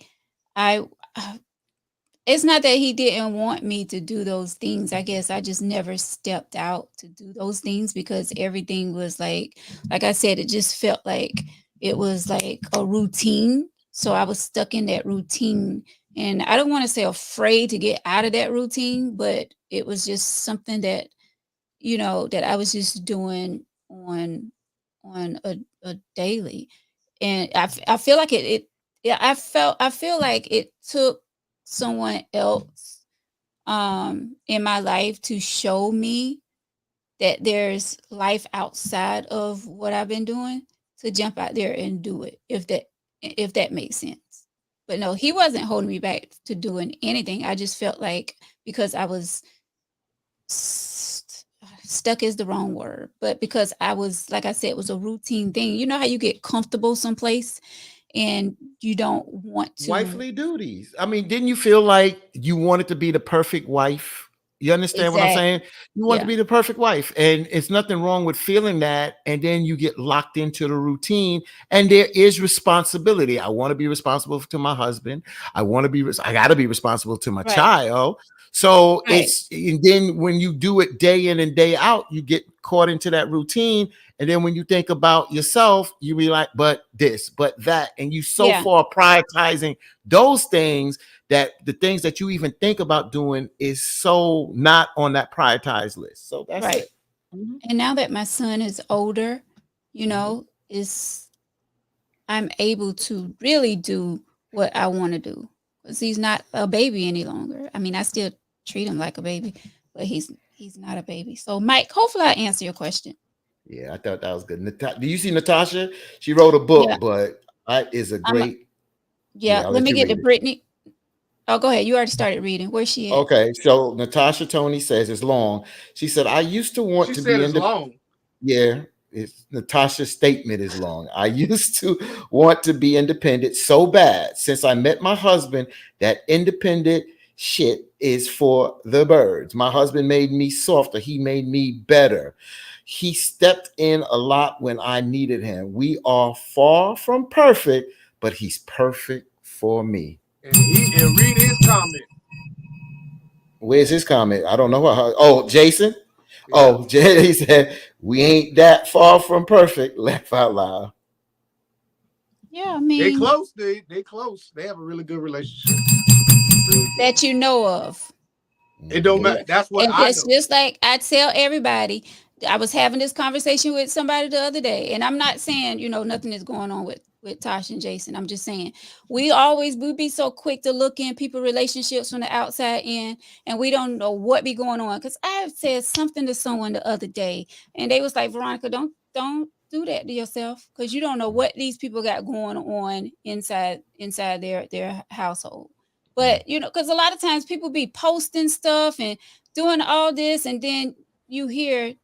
it's not that he didn't want me to do those things. I guess I just never stepped out to do those things because everything was like I said, it just felt like it was like a routine. So I was stuck in that routine. And I don't want to say afraid to get out of that routine, but it was just something that, that I was just doing on a daily. And I feel like yeah, I feel like it took someone else in my life to show me that there's life outside of what I've been doing, to jump out there and do it, if that makes sense. But no, he wasn't holding me back to doing anything. I just felt like, because I was stuck is the wrong word, but because I was, like I said, it was a routine thing. You know how you get comfortable someplace and you don't want to. Wifely duties. I mean, didn't you feel like you wanted to be the perfect wife? You understand what I'm saying? Exactly. You want to Yeah. be the perfect wife, and it's nothing wrong with feeling that. And then you get locked into the routine, and there is responsibility. I want to be responsible to my husband. I want to be. I got to be responsible to my Right. child. So Right. and then when you do it day in and day out, you get caught into that routine. And then when you think about yourself, you be like, but this, but that, and you so Yeah. far prioritizing those things that the things that you even think about doing is so not on that prioritized list. So that's Right. it. Mhm. And now that my son is older, Mhm. is I'm able to really do what I want to do, because he's not a baby any longer. I mean, I still treat him like a baby, but he's not a baby. So, Mike, hopefully I answer your question. Yeah, I thought that was good. Do you see Natasha? She wrote a Yeah. book, but that is a I'm great. yeah, Yeah, I'll let let me you get to read it. Brittany. Oh, go ahead. You already started reading. Where's she at? Okay, so Natasha Tony says it's long. She said, "I used to want She to said be it's independent." long. Yeah, it's Natasha's statement is long. I used to want to be independent so bad. Since I met my husband, that independent shit is for the birds. My husband made me softer. He made me better. He stepped in a lot when I needed him. We are far from perfect, but he's perfect for me. And read his comment. Where's his comment? I don't know. Oh, Jason. Yeah. Oh, Jay said, we ain't that far from perfect. Laugh out loud. Yeah, I They mean, close. They close. They have a really good relationship. Really good. that you know of. It don't Mhm. matter. That's what And I that's know. just like I tell everybody. I was having this conversation with somebody the other day, and I'm not saying, nothing is going on with Tosh and Jason. I'm just saying we be so quick to look in people relationships from the outside in, and we don't know what be going on. Because I said something to someone the other day, and they was like, Veronica, don't do that to yourself, because you don't know what these people got going on inside their household. But because a lot of times people be posting stuff and doing all this, and then you hear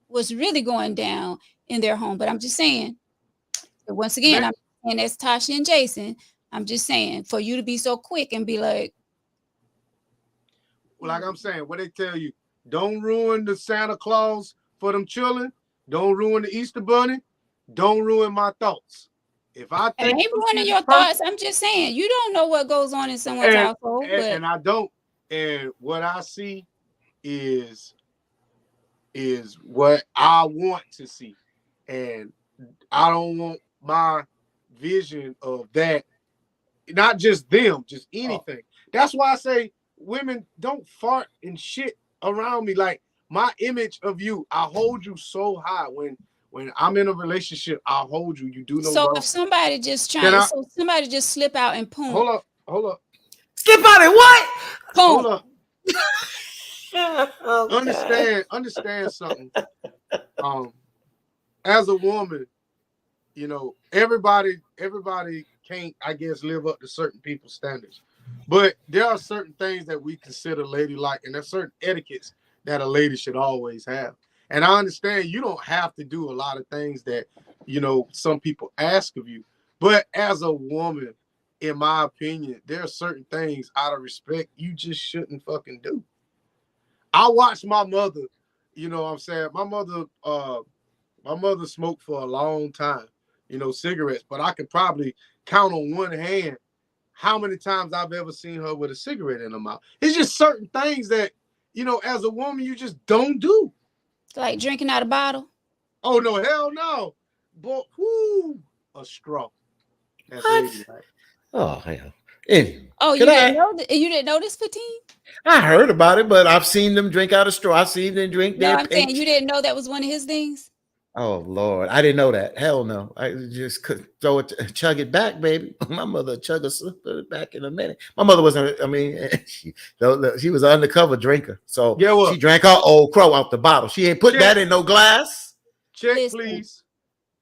what's really going down in their home. But I'm just saying, once again, Man, I'm saying that's Tasha and Jason. I'm just saying, for you to be so quick and be like, like I'm saying, what they tell you, don't ruin the Santa Claus for them children. Don't ruin the Easter Bunny. Don't ruin my thoughts. If I it think ain't some ruining shit is your thoughts. perfect, I'm just saying, you don't know what goes on in someone's and household. and, But and I don't, and what I see is what I want to see, and I don't want my vision of that. Not just them, just Oh, anything. That's why I say women don't fart and shit around me. Like my image of you, I hold you so high. When I'm in a relationship, I hold you. You do no so if wrong. somebody just Can trying, I so somebody just slip out and hold poom, up? Hold up. slip out and what? poom. Hold up. Oh God. Understand something. Um, as a woman, everybody can't, I guess, live up to certain people's standards. But there are certain things that we consider ladylike, and there's certain etiquettes that a lady should always have. And I understand you don't have to do a lot of things that some people ask of you, But as a woman, in my opinion, there are certain things out of respect you just shouldn't fucking do. I watched my mother, you know what I'm saying? My mother smoked for a long time, cigarettes, but I could probably count on one hand how many times I've ever seen her with a cigarette in her mouth. It's just certain things that, as a woman, you just don't do. Like drinking out of bottle. Oh, no, hell no. But, a straw. That's What? ladylike. Oh hell. Anyway, Oh, you didn't know you didn't know this, Fatine? I heard about it, but I've seen them drink out of straw. I've seen them drink No, their I'm saying pink. you didn't know that was one of his things. Oh Lord, I didn't know that. Hell no, I just could throw it, chug it back, baby. My mother chug it back in a minute. My mother wasn't. I mean, she was an undercover drinker, so Yeah, what? she drank our old crow out the bottle. She ain't put Check. that in no glass. Check, Listen. please.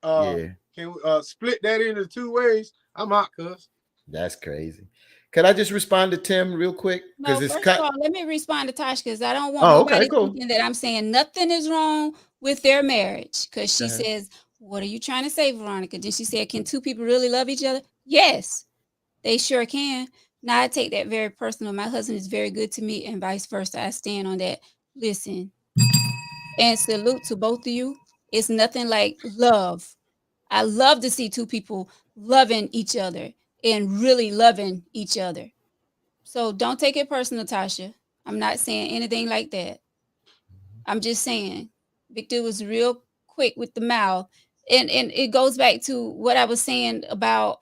Yeah, Can we split that into 2 ways? I'm hot, cuz. that's crazy. Could I just respond to Tim real quick? No, Because it's first cut. of all, let me respond to Tosh because I don't want Oh, okay, nobody cool. thinking that I'm saying nothing is wrong with their marriage. Because she Go ahead. says, "What are you trying to say, Veronica?" Then she said, "Can two people really love each other?" Yes, they sure can. Now I take that very personal. My husband is very good to me, and vice versa. I stand on that. Listen, and salute to both of you. It's nothing like love. I love to see two people loving each other and really loving each other. So don't take it personal, Tasha. I'm not saying anything like that. I'm just saying Victor was real quick with the mouth. And it goes back to what I was saying about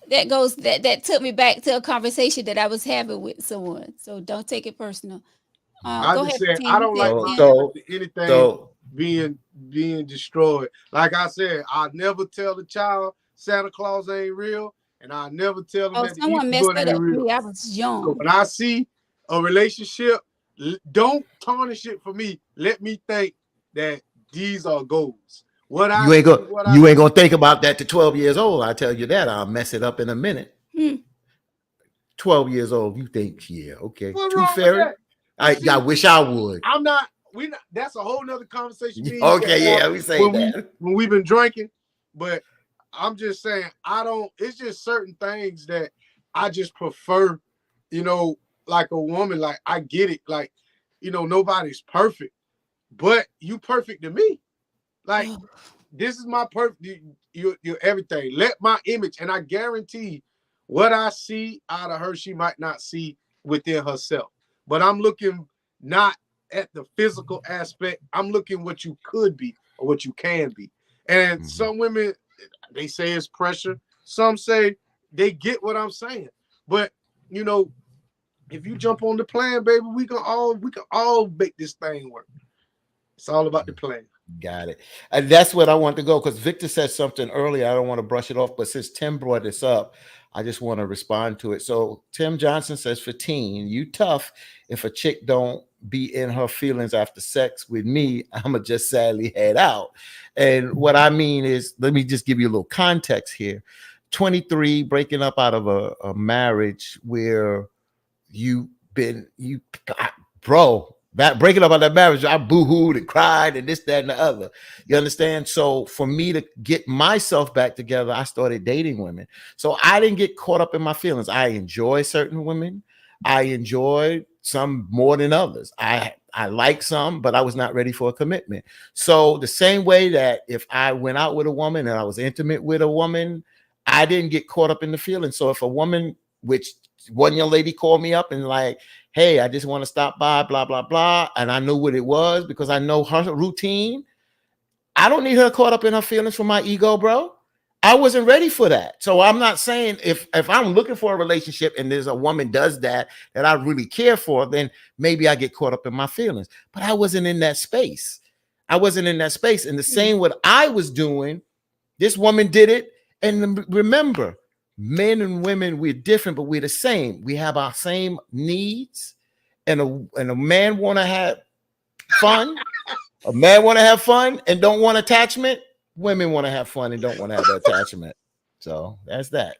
that took me back to a conversation that I was having with someone. So don't take it personal. I Go just ahead, said Tina. I don't like my anything So being destroyed. Like I said, I never tell the child Santa Claus ain't real, and I never tell them that the Someone Easter messed Bunny that ain't up for real. me. I was So young. when I see a relationship, don't tarnish it for me. Let me think that these are goals. What I you ain't see, gonna what I you ain't gonna think about that to 12 years old. I tell you that. I'll mess it up in a minute. 12 years old, you think, yeah, okay. what's Tooth wrong with fairy. that? But see, I wish I would. I'm not. We not. That's a whole nother conversation. Me and you can Okay, have yeah, we say that. when we've been drinking. But I'm just saying, I don't. It's just certain things that I just prefer. You know, like a woman. Like I get it. Like nobody's perfect, but you perfect to me. Like this is my perfect. You're everything. Let my image, and I guarantee what I see out of her, she might not see within herself. But I'm looking not at the physical aspect. I'm looking what you could be or what you can be. And some women, they say it's pressure. Some say they get what I'm saying. But if you jump on the plan, baby, we can all make this thing work. It's all about the plan. Got it. And that's what I want to go because Victor said something earlier. I don't want to brush it off, but since Tim brought this up, I just want to respond to it. So Tim Johnson says, for teen, you tough if a chick don't be in her feelings after sex with me, I'ma just sadly head out. And what I mean is, let me just give you a little context here. 23, breaking up out of a marriage where bro, that breaking up out of that marriage, I boo-hooed and cried and this, that, and the other. You understand? So for me to get myself back together, I started dating women. So I didn't get caught up in my feelings. I enjoy certain women. I enjoyed some more than others. I like some, but I was not ready for a commitment. So the same way that if I went out with a woman and I was intimate with a woman, I didn't get caught up in the feelings. So if a woman, which one young lady called me up and like, hey, I just want to stop by, blah, blah, blah. And I knew what it was because I know her routine. I don't need her caught up in her feelings for my ego, bro. I wasn't ready for that. So I'm not saying if I'm looking for a relationship and there's a woman does that I really care for, then maybe I get caught up in my feelings. But I wasn't in that space. I wasn't in that space. And the same what I was doing, this woman did it. And remember, men and women, we're different, but we're the same. We have our same needs. And a man want to have fun. A man want to have fun and don't want attachment. Women want to have fun and don't want to have attachment. So that's that.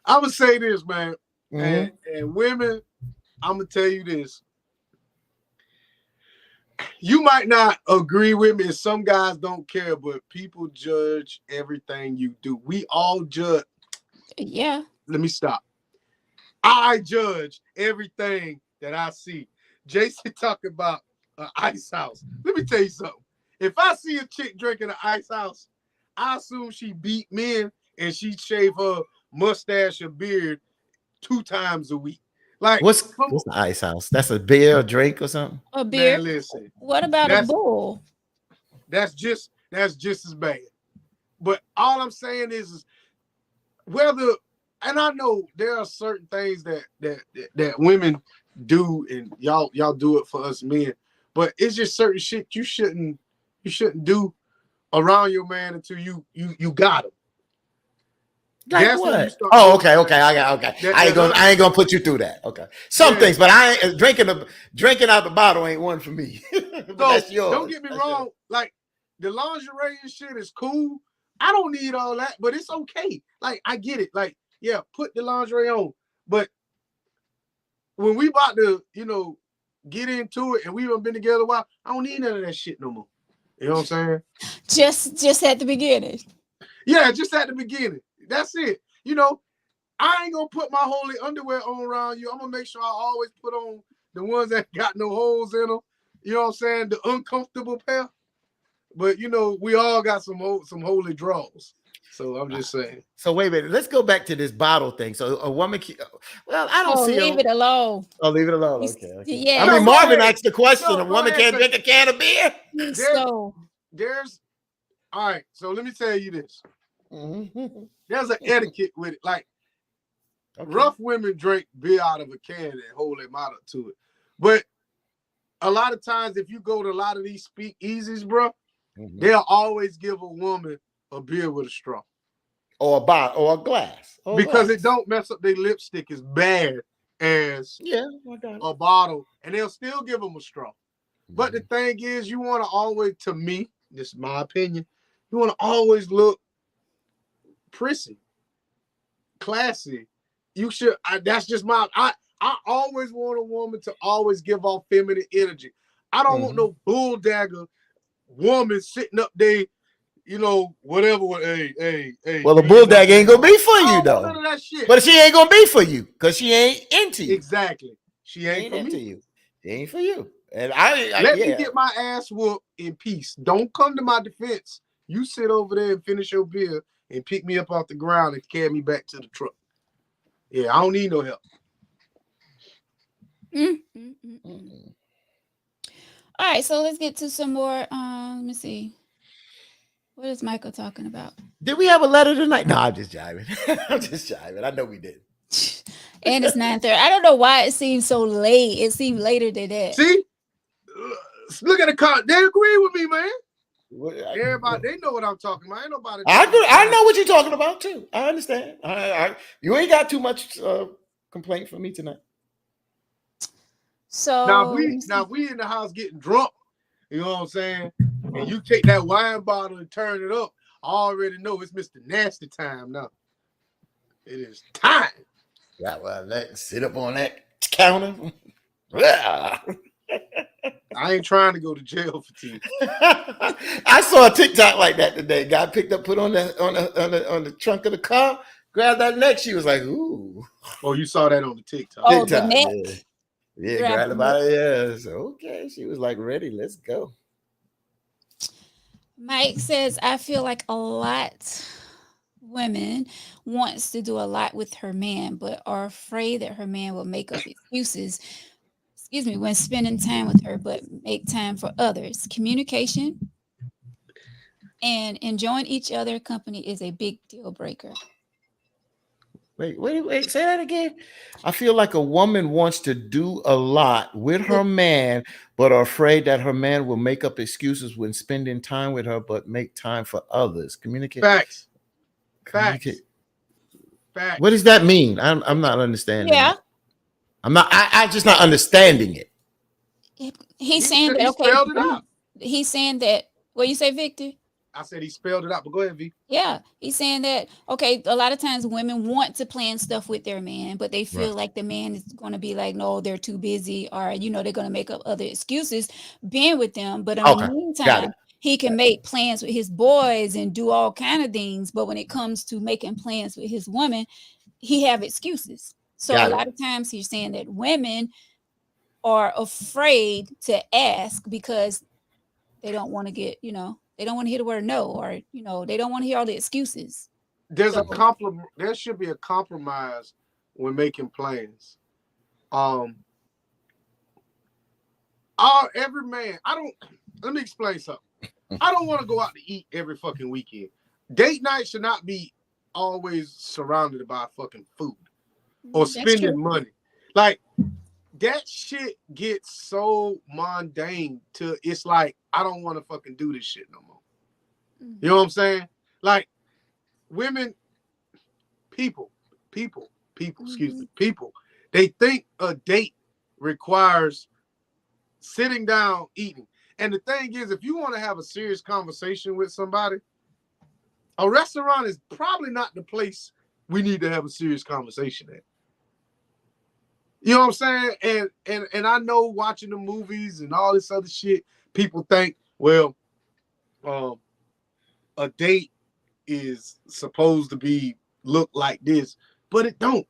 I would say this, man. And women, I'm gonna tell you this. you might not agree with me, and some guys don't care, but people judge everything you do. We all judge. Yeah. Let me stop. I judge everything that I see. Jason talking about an ice house. Let me tell you something. If I see a chick drinking an ice house, I assume she beat men and she shave her mustache or beard 2 times a week. Like, What's the ice house? That's a beer, a drink, or something? A beer. man, listen. What about a That's bull? that's just as bad. But all I'm saying is whether, and I know there are certain things that women do, and y'all do it for us men, but it's just certain shit you shouldn't do around your man until you got him. Like That's when you what? start Oh, doing okay. I got okay. that- I that ain't gonna put you through that. Okay. Some Yeah. things, but I ain't drinking out the bottle ain't one for me. But So that's yours. don't get me wrong. Like the lingerie and shit is cool. I don't need all that, but it's okay. Like I get it. Like yeah, put the lingerie on. But when we about to, get into it and we done been together a while, I don't need none of that shit no more. You know what I'm saying? Just at the beginning. Yeah, just at the beginning. That's it. I ain't gonna put my holy underwear on around you. I'm gonna make sure I always put on the ones that got no holes in them. You know what I'm saying? The uncomfortable pair. But we all got some holy draws. So I'm just saying. So wait a minute. Let's go back to this bottle thing. So a woman, well, I don't see. Leave it alone. Oh, leave it alone. He's- Okay. yeah. I mean, No, go Marvin ahead. asked the question: No, a go woman ahead, can't drink a can of beer? So There's all right. So let me tell you this. Mhm. There's an etiquette with it. Like Okay. rough women drink beer out of a can and hold their mouth up to it. But a lot of times, if you go to a lot of these speakeasies, bro, Mhm. they'll always give a woman a beer with a straw. Or a bottle or a glass. Because it don't mess up their lipstick as bad as I got it. a bottle, and they'll still give them a straw. But the thing is, you want to always, to me, this is my opinion, you want to always look prissy, classy. You should. That's just my. I always want a woman to always give off feminine energy. I don't want no bull dagger woman sitting up there, whatever. Hey. Well, the bull dag ain't gonna be for you though. None of that shit. But she ain't gonna be for you because she ain't into you. Exactly. She ain't for into me. you. She ain't for you. And Let me get my ass whooped in peace. Don't come to my defense. You sit over there and finish your beer and pick me up off the ground and carry me back to the truck. Yeah, I don't need no help. All right, so let's get to some more. Let me see. What is Michael talking about? Did we have a letter tonight? No, I'm just jiving. I'm just jiving. I know we did. And it's 9:30. I don't know why it seems so late. It seemed later than that. See? Look at the car. They agree with me, man. Everybody, they know what I'm talking about. Ain't nobody. I know what you're talking about too. I understand. You ain't got too much complaint from me tonight. So now we in the house getting drunk. You know what I'm saying? And you take that wine bottle and turn it up. I already know it's Mr. Nasty time now. It is time. Yeah, well, let's sit up on that counter. I ain't trying to go to jail for tea. I saw a TikTok like that today. Guy picked up, put on the trunk of the car, grabbed that neck. She was like, "Ooh." Oh, you saw that on the TikTok. Oh, TikTok, the neck. Yeah, grabbed about it. Yeah. So, okay. She was like, ready. Let's go. Mike says, I feel like a lot women wants to do a lot with her man, but are afraid that her man will make up excuses, when spending time with her, but make time for others. Communication and enjoying each other company is a big deal breaker. Wait. Say that again. I feel like a woman wants to do a lot with her man, but are afraid that her man will make up excuses when spending time with her, but make time for others. Communicate. Facts. What does that mean? I'm not understanding. Yeah. That. I'm just not understanding it. He's saying that, okay. Spelled it out. He's saying that, what you say, Victor? I said he spelled it out, but go ahead, V. Yeah, he's saying that, okay, a lot of times women want to plan stuff with their man, but they feel like the man is going to be like, no, they're too busy, or, they're going to make up other excuses being with them. But in the Got it. meantime, he can make plans with his boys and do all kind of things. But when it comes to making plans with his woman, he have excuses. So a lot of times he's saying that women are afraid to ask because they don't want to get, they don't want to hear the word no, or, they don't want to hear all the excuses. There should be a compromise when making plans. Every man, let me explain something. I don't want to go out to eat every fucking weekend. Date night should not be always surrounded by fucking food or spending money. Like, that shit gets so mundane to it's like, I don't want to fucking do this shit no more. You know what I'm saying? Like, women, people, they think a date requires sitting down, eating. And the thing is, if you want to have a serious conversation with somebody, a restaurant is probably not the place we need to have a serious conversation at. You know what I'm saying? And I know watching the movies and all this other shit, people think, well, a date is supposed to look like this, but it don't.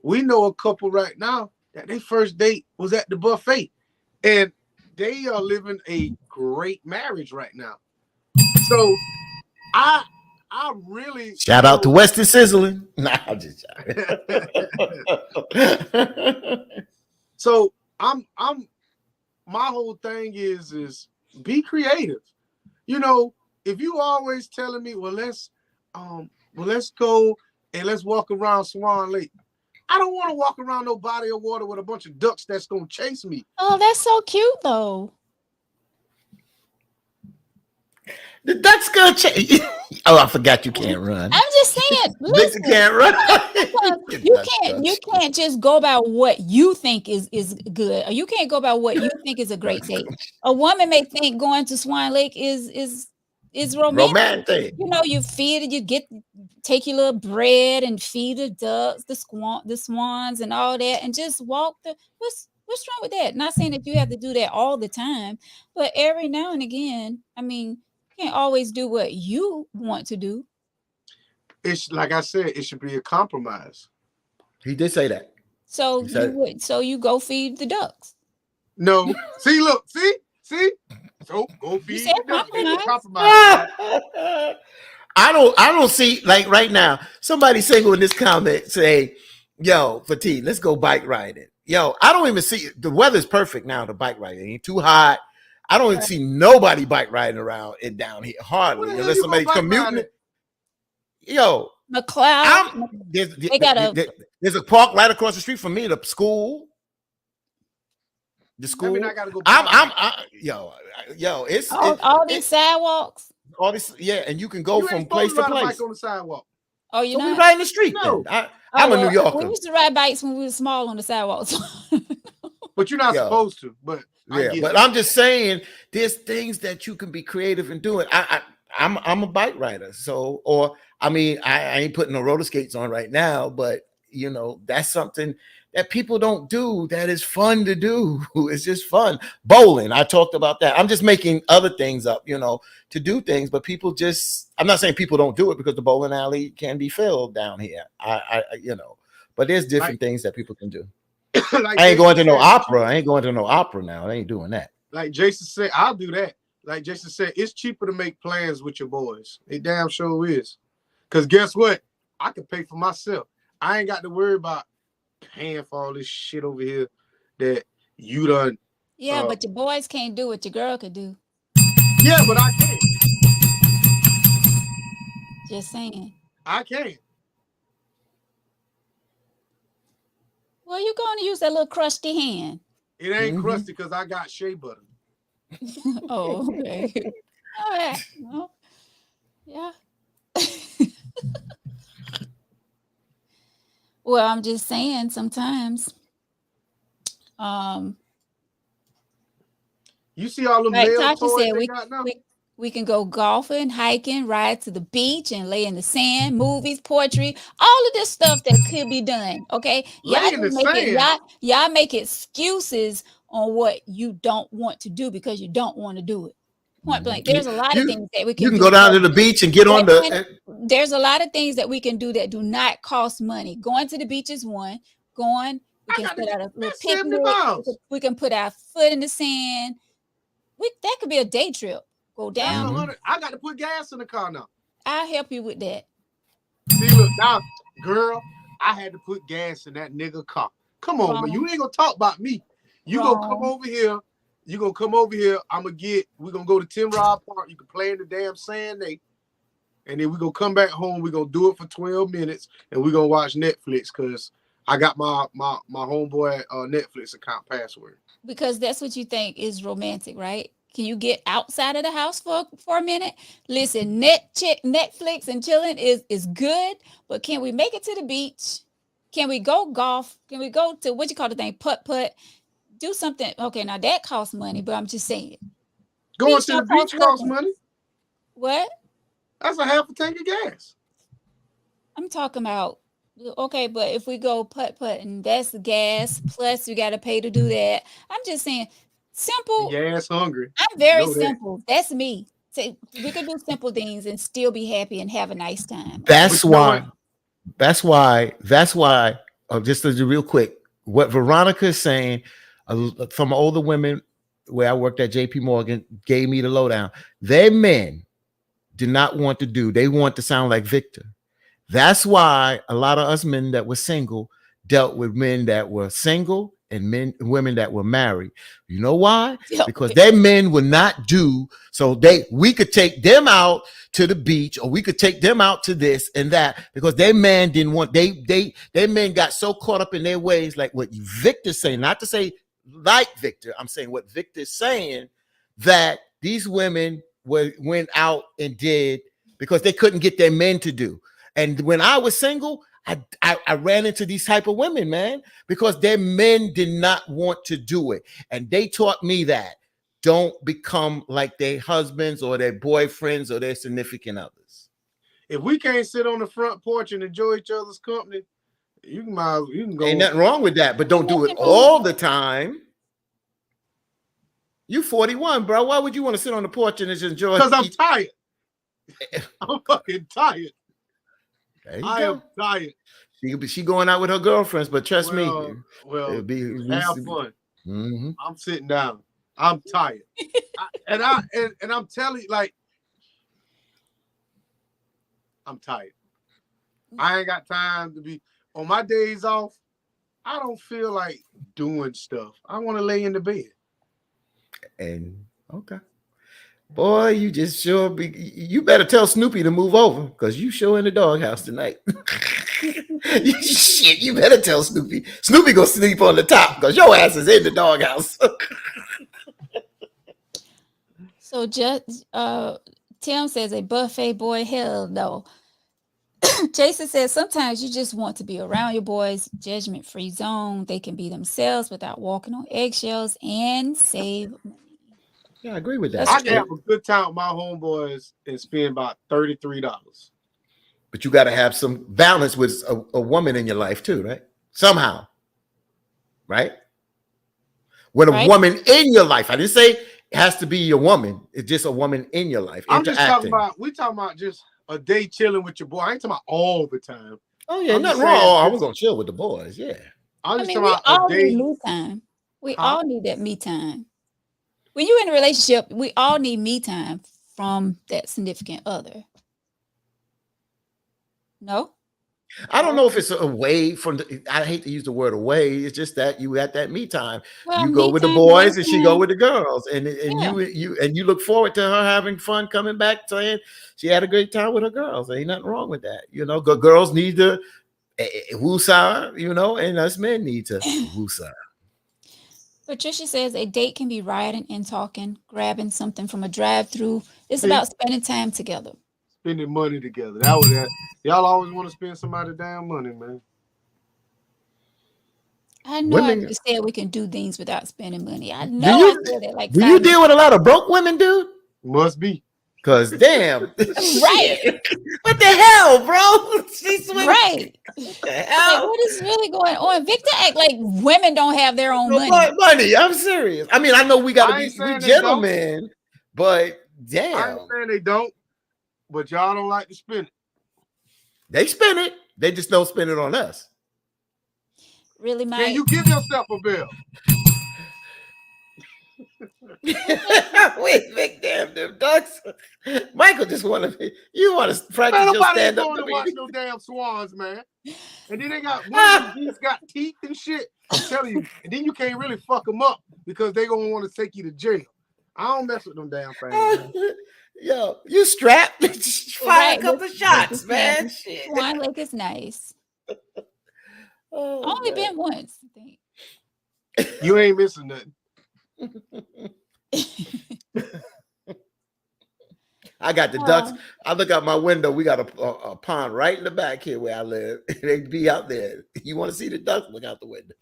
We know a couple right now that their first date was at the buffet, and they are living a great marriage right now. So I really shout out to Western Sizzling. Nah, I'm just So my whole thing is be creative. If you always telling me, well, let's go and let's walk around Swan Lake. I don't want to walk around no body of water with a bunch of ducks that's gonna chase me. Oh, that's so cute though. The ducks gonna chase. Oh, I forgot you can't run. I'm just saying, listen, can't run. you can't just go by what you think is good, or you can't go by what you think is a great date. A woman may think going to Swan Lake is romantic. You feed it, take your little bread and feed the ducks, the swans and all that, and just walk what's wrong with that? Not saying that you have to do that all the time, but every now and again, I mean, you can't always do what you want to do. It's like I said, it should be a compromise. He did say that. So you go feed the ducks. No. See. So go feed the ducks. Compromise. I don't see, like right now, somebody single in this comment say, yo, Fatih, let's go bike riding. Yo, I don't even see, the weather's perfect now to bike riding. It ain't too hot. I don't even see nobody bike riding around it down here, hardly, unless somebody's commuting. Yo, McLeod, there's a park right across the street from me, the school. The school. I mean, I gotta go it's all these sidewalks. All this, yeah, and you can go from place to place. Bike on the sidewalk. Oh, you know, we ride in the street. No, I'm a New Yorker. We used to ride bikes when we were small on the sidewalks. But you're not supposed to. But but I'm just saying, there's things that you can be creative in doing. I'm a bike rider, so I ain't putting no roller skates on right now, but that's something that people don't do that is fun to do. It's just fun. Bowling, I talked about that. I'm just making other things up, to do things, but people I'm not saying people don't do it, because the bowling alley can be filled down here. But there's different things that people can do. Like I ain't going to no opera. I ain't going to no opera now. I ain't doing that. Like Jason said, I'll do that. Like Jason said, it's cheaper to make plans with your boys. It damn sure is. Because guess what? I can pay for myself. I ain't got to worry about paying for all this shit over here that you done. Yeah, but your boys can't do what your girl could do. Yeah, but I can. Just saying. I can. Well, you're going to use that little crusty hand. It ain't crusty because I got shea butter. Oh, okay. All right. Well, yeah. Well, I'm just saying sometimes. You see all the male Tasha toys said they got now? We can go golfing, hiking, ride to the beach and lay in the sand, movies, poetry, all of this stuff that could be done. Okay. Y'all Lay in the just make it, sand. y'all make excuses on what you don't want to do because you don't want to do it. Point blank. There's a lot of You things that we you can can do. go down to the beach and get on Wait a minute. the. There's a lot of things that we can do that do not cost money. Going to the beach is one. We I can got to set out a little that's 70 picnic. miles. We can put our foot in the sand. That could be a day trip. Go That's down. 100. I got to put gas in the car now. I'll help you with that. See, look now, girl, I had to put gas in that nigga car. Come on, man. You ain't gonna talk about me. You gonna come over here. You gonna come over here. We're gonna go to Tim Rod Park. You can play in the damn sand, and then we're gonna come back home. We're gonna do it for 12 minutes and we're gonna watch Netflix because I got my homeboy Netflix account password. Because that's what you think is romantic, right? Can you get outside of the house for a minute? Listen, Netflix and chilling is good, but can we make it to the beach? Can we go golf? Can we go to what you call the thing? Putt. Do something. Okay, now that costs money, but I'm just saying. Going to the beach costs money. What? That's a half a tank of gas. I'm talking about, okay, but if we go putt and that's the gas, plus you got to pay to do that. I'm just saying, simple. Your ass hungry. I'm very simple. That's me. So we could do simple things and still be happy and have a nice time. That's why. Just to do real quick, what Veronica is saying from older women where I worked at JP Morgan gave me the lowdown. Their men did not want to do. They want to sound like Victor. That's why a lot of us men that were single dealt with men that were single and women that were married. You know why? Because their men would not do. So we could take them out to the beach, or we could take them out to this and that, because their man didn't want. Their men got so caught up in their ways, like what Victor's saying. Not to say like Victor, I'm saying what Victor's saying, that these women went out and did because they couldn't get their men to do. And when I was single, I ran into these type of women, man, because their men did not want to do it. And they taught me that don't become like their husbands or their boyfriends or their significant others. If we can't sit on the front porch and enjoy each other's company, you can go. Ain't nothing wrong with that, but don't do it all the time. You 41, bro. Why would you want to sit on the porch and just enjoy? Because I'm tired. I'm fucking tired. I am tired. She going out with her girlfriends, but trust me. Well, have fun. Mm-hmm. I'm sitting down. I'm tired. And I'm telling you, like, I'm tired. I ain't got time to be on my days off. I don't feel like doing stuff. I want to lay in the bed. And okay. Boy, you just sure you better tell Snoopy to move over, because you sure in the doghouse tonight. Shit, you better tell Snoopy. Snoopy gonna sleep on the top because your ass is in the doghouse. So just Tim says a buffet boy, hell no. Jason says sometimes you just want to be around your boys, judgment-free zone. They can be themselves without walking on eggshells and save money. Yeah, I agree with that. I can have a good time with my homeboys and spend about $33. But you got to have some balance with a woman in your life too, right? Somehow, right? With a woman in your life. I didn't say it has to be your woman. It's just a woman in your life. I'm just talking about just a day chilling with your boy. I ain't talking about all the time. Oh yeah, nothing wrong. I was gonna chill with the boys. Yeah. I'm just talking about a day. Need me time. We all need that me time. When you're in a relationship, we all need me time from that significant other. No? I don't know if it's away from I hate to use the word away. It's just that you at that me time. Well, you go with the boys and she go with the girls. And you look forward to her having fun, coming back saying she had a great time with her girls. Ain't nothing wrong with that. You know, girls need to woosah, you know, and us men need to woosah. Patricia says a date can be riding and talking, grabbing something from a drive-through. It's about spending time together. Spending money together. That was that. Y'all always want to spend somebody's damn money, man. I know I just said we can do things without spending money. I know I said it like do you deal with a lot of broke women, dude? Must be. Cause damn, Right. shit. What the hell, bro? She's swimming. Right. What the Like, hell? what is really going on? Victor act like women don't have their own No money. money. I'm serious. I mean, I know we gotta I be ain't saying we they don't. gentlemen, but I ain't damn, saying they don't, but y'all don't like to spend it. they spend it. They just don't spend it on us. Really, Can Mike? you give yourself a bill? Wait, big damn them ducks. Michael just want to. You want to Man, practice your nobody ain't stand up going to watch comedian? no damn swans, man. And then they got one of them geese got teeth and shit. I'm telling you. And then you can't really fuck them up because they gonna want to take you to jail. I don't mess with them damn things, man. Yo, you strapped? Just fire a couple of shots, man. Shit. Swan Lake is nice. Oh, Only man. been once, I think. You ain't missing nothing. I got the ducks. I look out my window. We got a pond right in the back here where I live. They be out there. You want to see the ducks? Look out the window.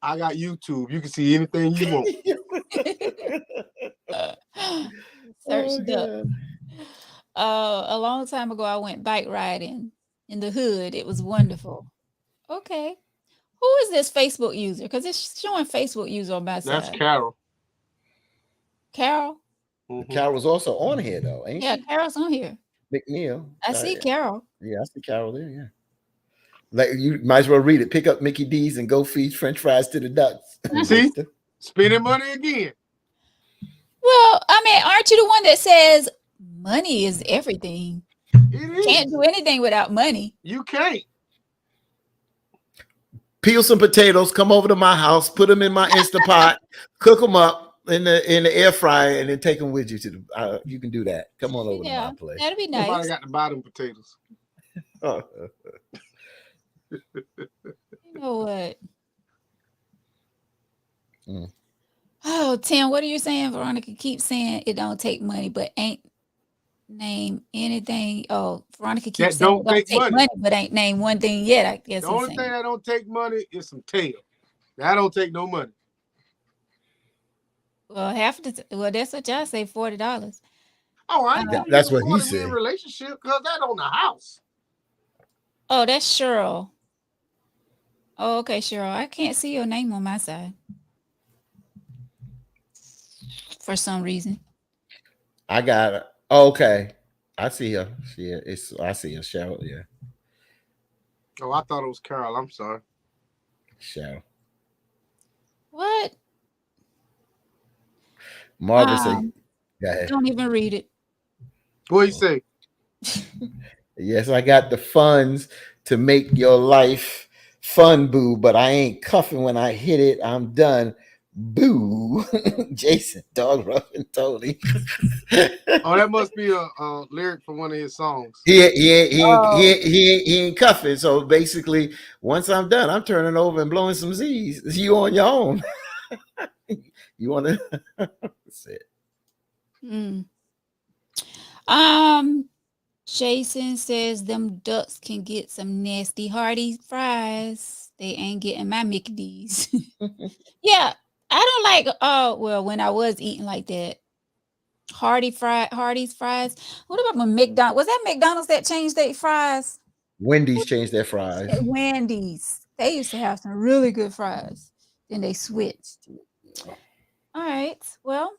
I got YouTube. You can see anything you want. Search duck. A long time ago, I went bike riding in the hood. It was wonderful. Okay. Who is this Facebook user? Because it's showing Facebook user on my side. That's Carol. Carol? Mm-hmm. Carol was also on here, though, ain't Yeah, she? Carol's on here. McNeil. I see Carol. Yeah, I see Carol there, yeah. Like, you might as well read it. Pick up Mickey D's and go feed French fries to the ducks. See? Spending money again. Well, I mean, aren't you the one that says money is everything? It is. Can't do anything without money. You can't. Peel some potatoes, come over to my house, put them in my Instapot, cook them up in the air fryer, and then take them with you to the. You can do that. Come on over to my place. That'd be nice. Nobody got to buy them potatoes. You know what? Oh, Tim, what are you saying? Veronica keeps saying it don't take money, but ain't name anything. Oh, Veronica keeps saying it don't take money, but ain't name one thing yet. I guess the only thing that don't take money is some tail. That don't take no money. Well, that's what y'all say, $40. Oh, I that's what he said. In a relationship because that on the house. Oh, that's Cheryl. Oh, okay, Cheryl. I can't see your name on my side for some reason. I got it. Oh, okay. I see her. I see her. Cheryl. Yeah. Oh, I thought it was Carol. I'm sorry. Cheryl. What? Margaret said, go ahead. Don't even read it. What you say? Yes, I got the funds to make your life fun, boo, but I ain't cuffing when I hit it. I'm done. Boo. Jason, dog rough and Tony. Oh, that must be a lyric from one of his songs. He ain't cuffing. So basically, once I'm done, I'm turning over and blowing some Z's. You on your own. You want to? That's it. Jason says them ducks can get some nasty hearty fries. They ain't getting my Mickey D's. Yeah, I don't like. Oh well, when I was eating like that, Hardy's fries. What about my McDonald's? Was that McDonald's that changed their fries? Wendy's changed their fries. Wendy's. They used to have some really good fries. Then they switched. All right. Well,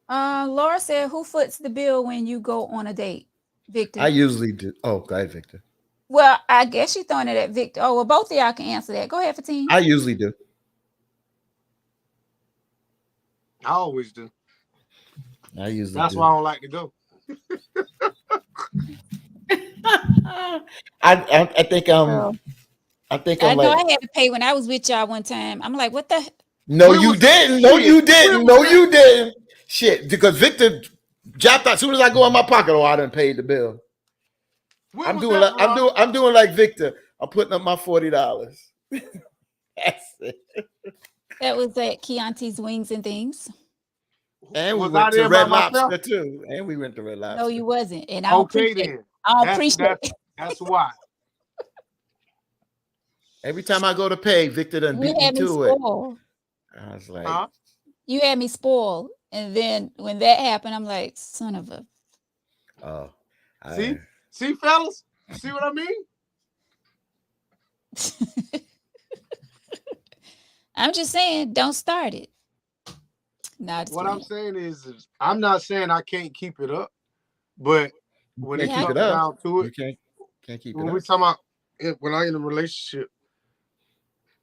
Laura said, "Who foots the bill when you go on a date?" Victor. I usually do. Oh, go ahead, Victor. Well, I guess you're throwing it at Victor. Oh, well, both of y'all can answer that. Go ahead, Fatine. I usually do. I always do. I usually That's do. why I don't like to go. I think I know I had to pay when I was with y'all one time. I'm like, what the? No, you didn't. No, you didn't. No, you didn't. Shit, because Victor dropped out as soon as I go in my pocket. Oh, I done paid the bill. I'm doing like Victor. I'm putting up my $40. That's it. That was at Chianti's Wings and Things. And we went to Red Lobster too. And we went to Red Lobster. No, you wasn't. And I don't appreciate it. I don't appreciate it. That's why. Every time I go to pay, Victor done beat me to it. I was like, you had me spoiled. And then when that happened, I'm like, son of a. Oh, see, fellas, you see what I mean? I'm just saying, don't start it. Not What I'm saying is I'm not saying I can't keep it up, but you when can't it keep it comes up. down to You it, can't keep it when up. we talking about when I'm in a relationship,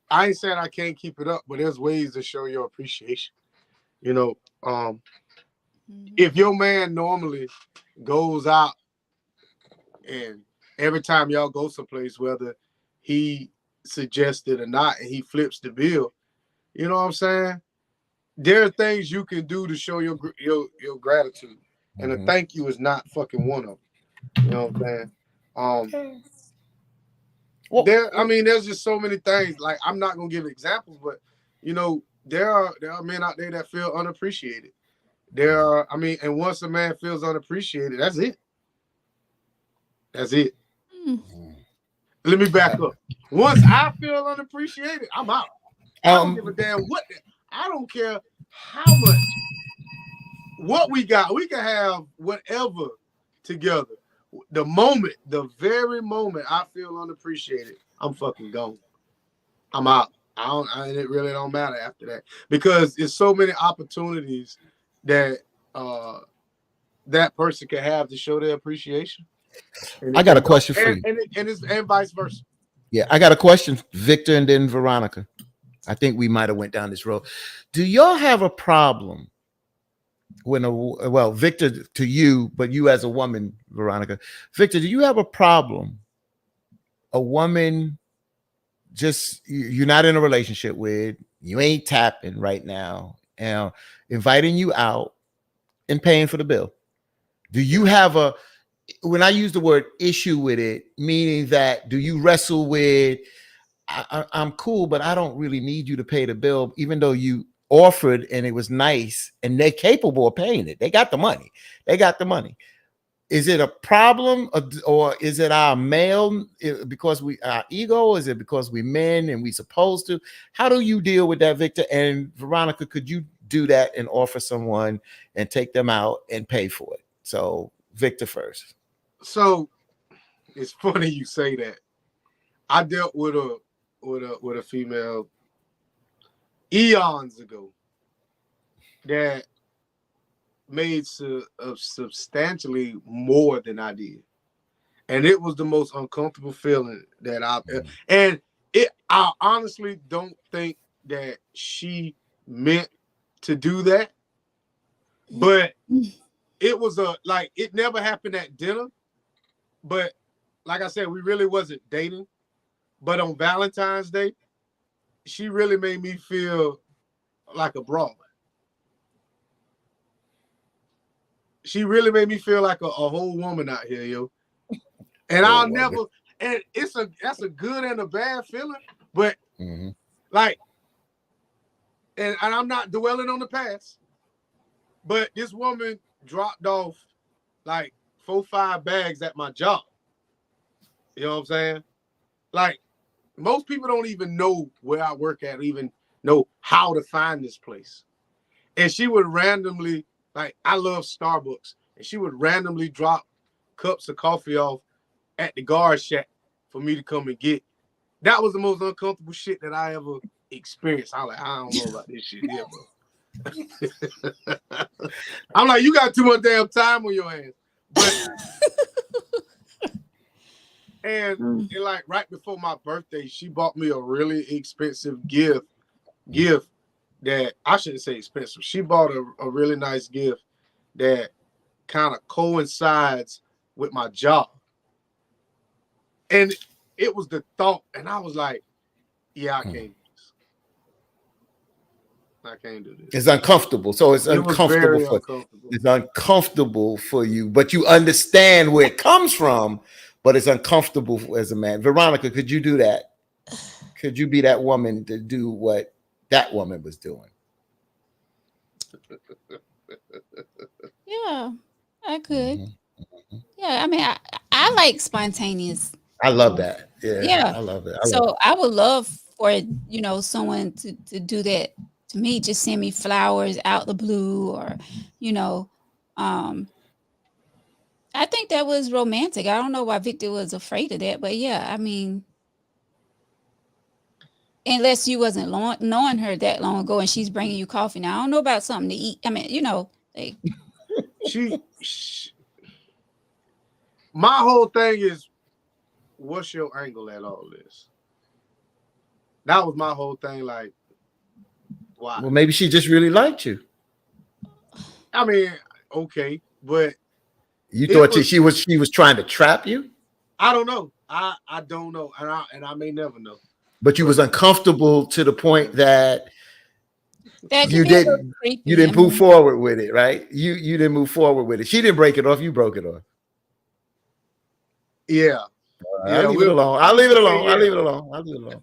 I ain't saying I can't keep it up, but there's ways to show your appreciation. You know, if your man normally goes out and every time y'all go someplace, whether he suggested or not, and he flips the bill, you know what I'm saying? There are things you can do to show your gratitude, and a thank you is not fucking one of them. You know what I'm saying? There's just so many things. Like, I'm not gonna give examples, but you know, there are men out there that feel unappreciated. And once a man feels unappreciated, that's it. That's it. Let me back up. Once I feel unappreciated, I'm out. I don't give a damn what. I don't care how much. What we got, we can have whatever together. The very moment I feel unappreciated, I'm fucking gone. I'm out. It really don't matter after that, because it's so many opportunities that that person can have to show their appreciation. I got a question for you. And vice versa. Yeah, I got a question, Victor, and then Veronica. I think we might have went down this road. Do y'all have a problem when Victor, to you, but you as a woman, Veronica, Victor, do you have a problem a woman just you're not in a relationship with, you ain't tapping right now, and inviting you out and paying for the bill? Do you have when I use the word issue with it, meaning that do you wrestle with, I'm cool, but I don't really need you to pay the bill, even though you offered and it was nice and they're capable of paying it. They got the money. Is it a problem, or is it our male because our ego? Or is it because we men and we supposed to? How do you deal with that, Victor? And Veronica, could you do that and offer someone and take them out and pay for it? So Victor first. So it's funny you say that. I dealt with a female eons ago that made substantially more than I did, and it was the most uncomfortable feeling that I've and I honestly don't think that she meant to do that, but it was it never happened at dinner, but like I said, we really wasn't dating. But on Valentine's Day, she really made me feel like a broad. She really made me feel like a whole woman out here, yo. And I'll never, and that's a good and a bad feeling, but like, and I'm not dwelling on the past, but this woman dropped off like 4-5 bags at my job. You know what I'm saying? Like, most people don't even know where I work at, even know how to find this place. And she would randomly, like, I love Starbucks, and she would randomly drop cups of coffee off at the guard shack for me to come and get. That was the most uncomfortable shit that I ever experienced. I was like, I don't know about this shit here, bro. I'm like, you got too much damn time on your hands. But and like right before my birthday, she bought me a really expensive gift that I shouldn't say expensive. She bought a really nice gift that kind of coincides with my job. And it was the thought, and I was like, yeah, I can't do this. I can't do this. It's uncomfortable. So it's uncomfortable for uncomfortable. It's uncomfortable for you, but you understand where it comes from, but it's uncomfortable as a man. Veronica, could you do that? Could you be that woman to do what that woman was doing? Yeah, I could. Yeah, I mean, I like spontaneous. I love that. Yeah. I love it. So I would love for someone to do that to me, just send me flowers out the blue, or, you know, I think that was romantic. I don't know why Victor was afraid of that, but yeah, I mean, unless you wasn't knowing her that long ago and she's bringing you coffee. Now, I don't know about something to eat. I mean, you know, like, she my whole thing is, what's your angle at all this? That was my whole thing. Like, why? Well, maybe she just really liked you. I mean, okay, but You thought she was trying to trap you? I don't know. I don't know, and I may never know. But you was uncomfortable to the point that you didn't move forward with it, right? You didn't move forward with it. She didn't break it off. You broke it off. Yeah. I'll leave it alone. I'll leave it alone.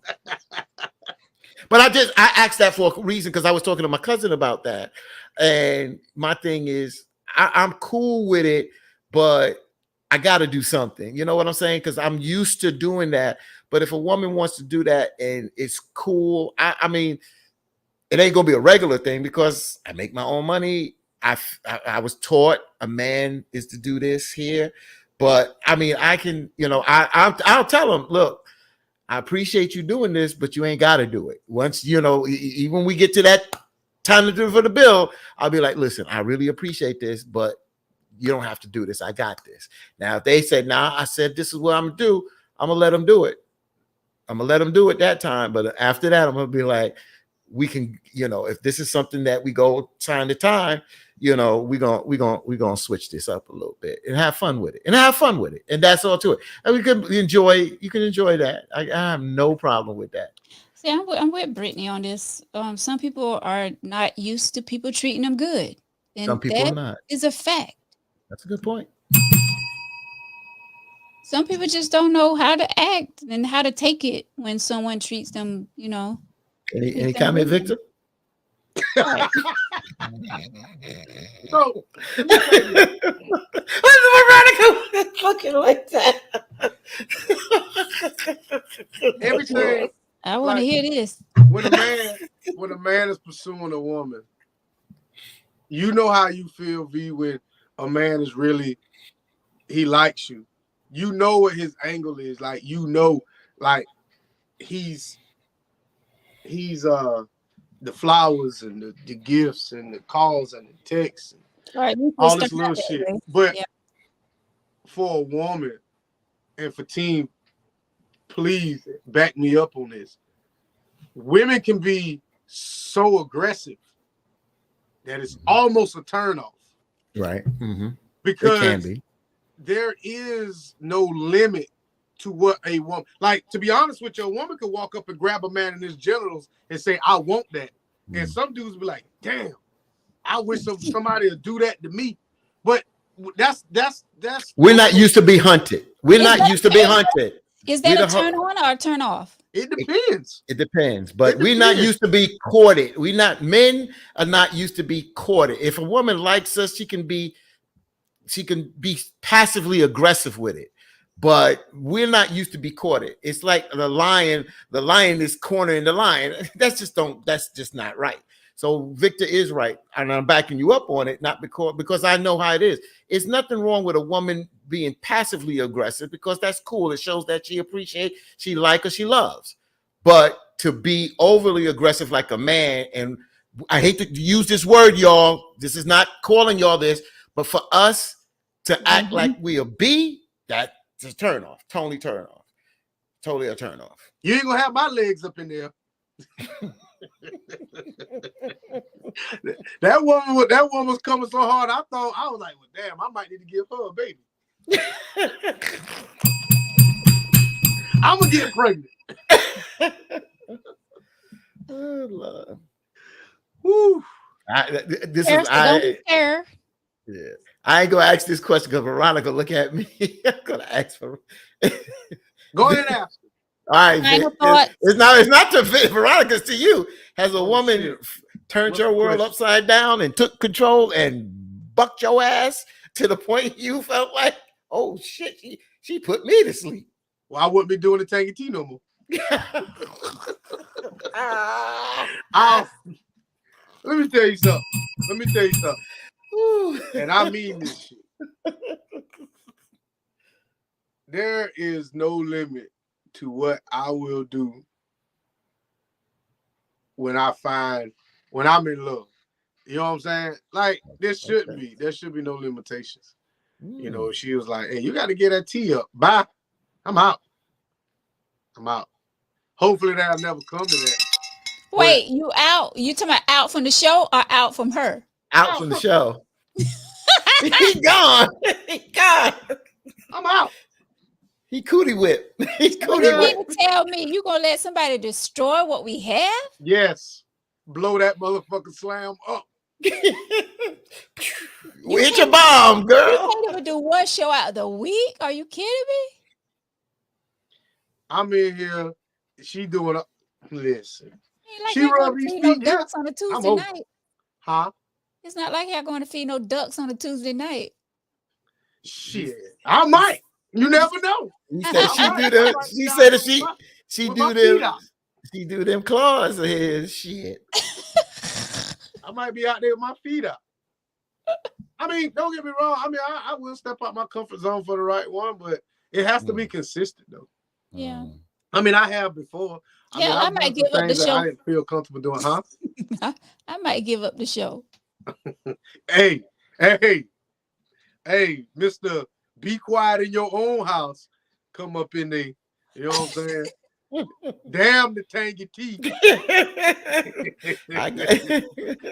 But I asked that for a reason, because I was talking to my cousin about that. And my thing is, I'm cool with it, but I got to do something. You know what I'm saying? Because I'm used to doing that. But if a woman wants to do that and it's cool, I mean, it ain't going to be a regular thing because I make my own money. I was taught a man is to do this here. But I mean, I can, you know, I'll tell them, look, I appreciate you doing this, but you ain't got to do it. Once, you know, even when we get to that time to do for the bill, I'll be like, listen, I really appreciate this, but you don't have to do this. I got this. Now, if they said, nah, I said, this is what I'm going to do, I'm going to let them do it. I'm going to let them do it that time. But after that, I'm going to be like, we can, you know, if this is something that we go time to time, you know, we're gonna switch this up a little bit and have fun with it. And that's all to it. And you can enjoy that. I have no problem with that. See, I'm with Brittany on this. Some people are not used to people treating them good. And some people are not. Is a fact. That's a good point. Some people just don't know how to act and how to take it when someone treats them, you know. Any comment, Victor? So, why is Veronica fucking like that? everything. I want to hear this. When a man is pursuing a woman, you know how you feel, V, when a man is really, he likes you. You know what his angle is. Like, you know, like he's the flowers and the gifts and the calls and the texts and right, all this little shit. Way. But for a woman and for team, please back me up on this. Women can be so aggressive that it's almost a turnoff. Right. Mm-hmm. Because it can be. There is no limit to what a woman, like, to be honest with you, a woman could walk up and grab a man in his genitals and say, I want that. Mm. And some dudes be like, damn, I wish somebody would do that to me. But that's we're not used to be hunted. We're not used to be hunted. Is that a turn on or a turn off? It depends. It depends. But we're not used to be courted. Men are not used to be courted. If a woman likes us, she can be passively aggressive with it. But we're not used to be courted. It's like the lion is cornering the lion. That's just not right. So Victor is right. And I'm backing you up on it, not because I know how it is. It's nothing wrong with a woman being passively aggressive, because that's cool. It shows that she appreciates, she likes, or she loves. But to be overly aggressive like a man, and I hate to use this word, y'all, this is not calling y'all this, but for us to act like we a bee, that's a turn off. Totally a turn off. You ain't gonna have my legs up in there. that woman was coming so hard. I was like, well, damn, I might need to give her a baby. I'm gonna get pregnant. Oh, Lord. Woo. Yeah. I ain't gonna ask this question because Veronica look at me. I'm gonna ask for. Go ahead and ask. All right, it's not to Veronica's to you. Has a woman turned your world upside down and took control and bucked your ass to the point you felt like, oh shit, she put me to sleep? Well, I wouldn't be doing the Tangy Tea no more. Let me tell you something. And I mean this shit. There is no limit to what I will do when I'm in love. You know what I'm saying? Like, there should be no limitations. You know, she was like, hey, you got to get that tea up. Bye. I'm out. Hopefully that'll never come to that. Wait, you out? You talking about out from the show or out from her? Out from the show. He gone. He gone. I'm out. He cootie whipped. He's You cootie mean whipped. to tell me you gonna let somebody destroy what we have? Yes. Blow that motherfucking slam up. Hit your bomb, You girl. can't even do one show out of the week. Are you kidding me? I'm in here. She doing up. Listen. Ain't like She y'all rub going to these feed no feet here. ducks on a Tuesday over. night. Huh? It's not like y'all going to feed no ducks on a Tuesday night. Shit. I might. You never know. He said she do them. She said that she with do my feet them. out. She do them claws of his shit. I might be out there with my feet up. I mean, don't get me wrong. I mean, I will step out my comfort zone for the right one, but it has to be consistent, though. Yeah. I mean, I have before. Yeah, I might give up the show. I didn't feel comfortable doing, huh? I might give up the show. Hey, Mr. Be quiet in your own house. Come up in there. You know what I'm saying? Damn the tangy teeth.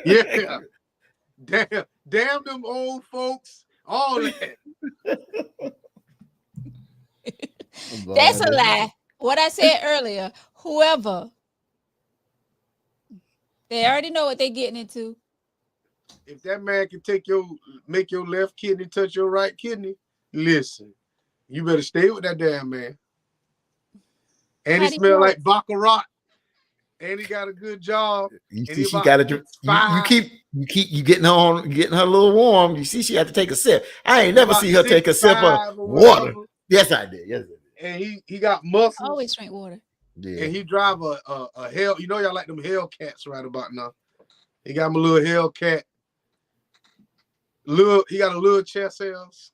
Yeah. Damn them old folks. All that. That's a lie. What I said earlier, whoever, they already know what they're getting into. If that man can make your left kidney touch your right kidney, listen, you better stay with that damn man. And he smell like baccarat. And he got a good job. You see, she got to. You getting her a little warm. You see, she had to take a sip. I ain't never see her take a sip of water. Yes, I did. Yes, I did. And he got muscles. I always drink water. Yeah. And he drive a hell. You know, y'all like them Hellcats right about now. He got him a little Hellcat. He got a little chest hairs.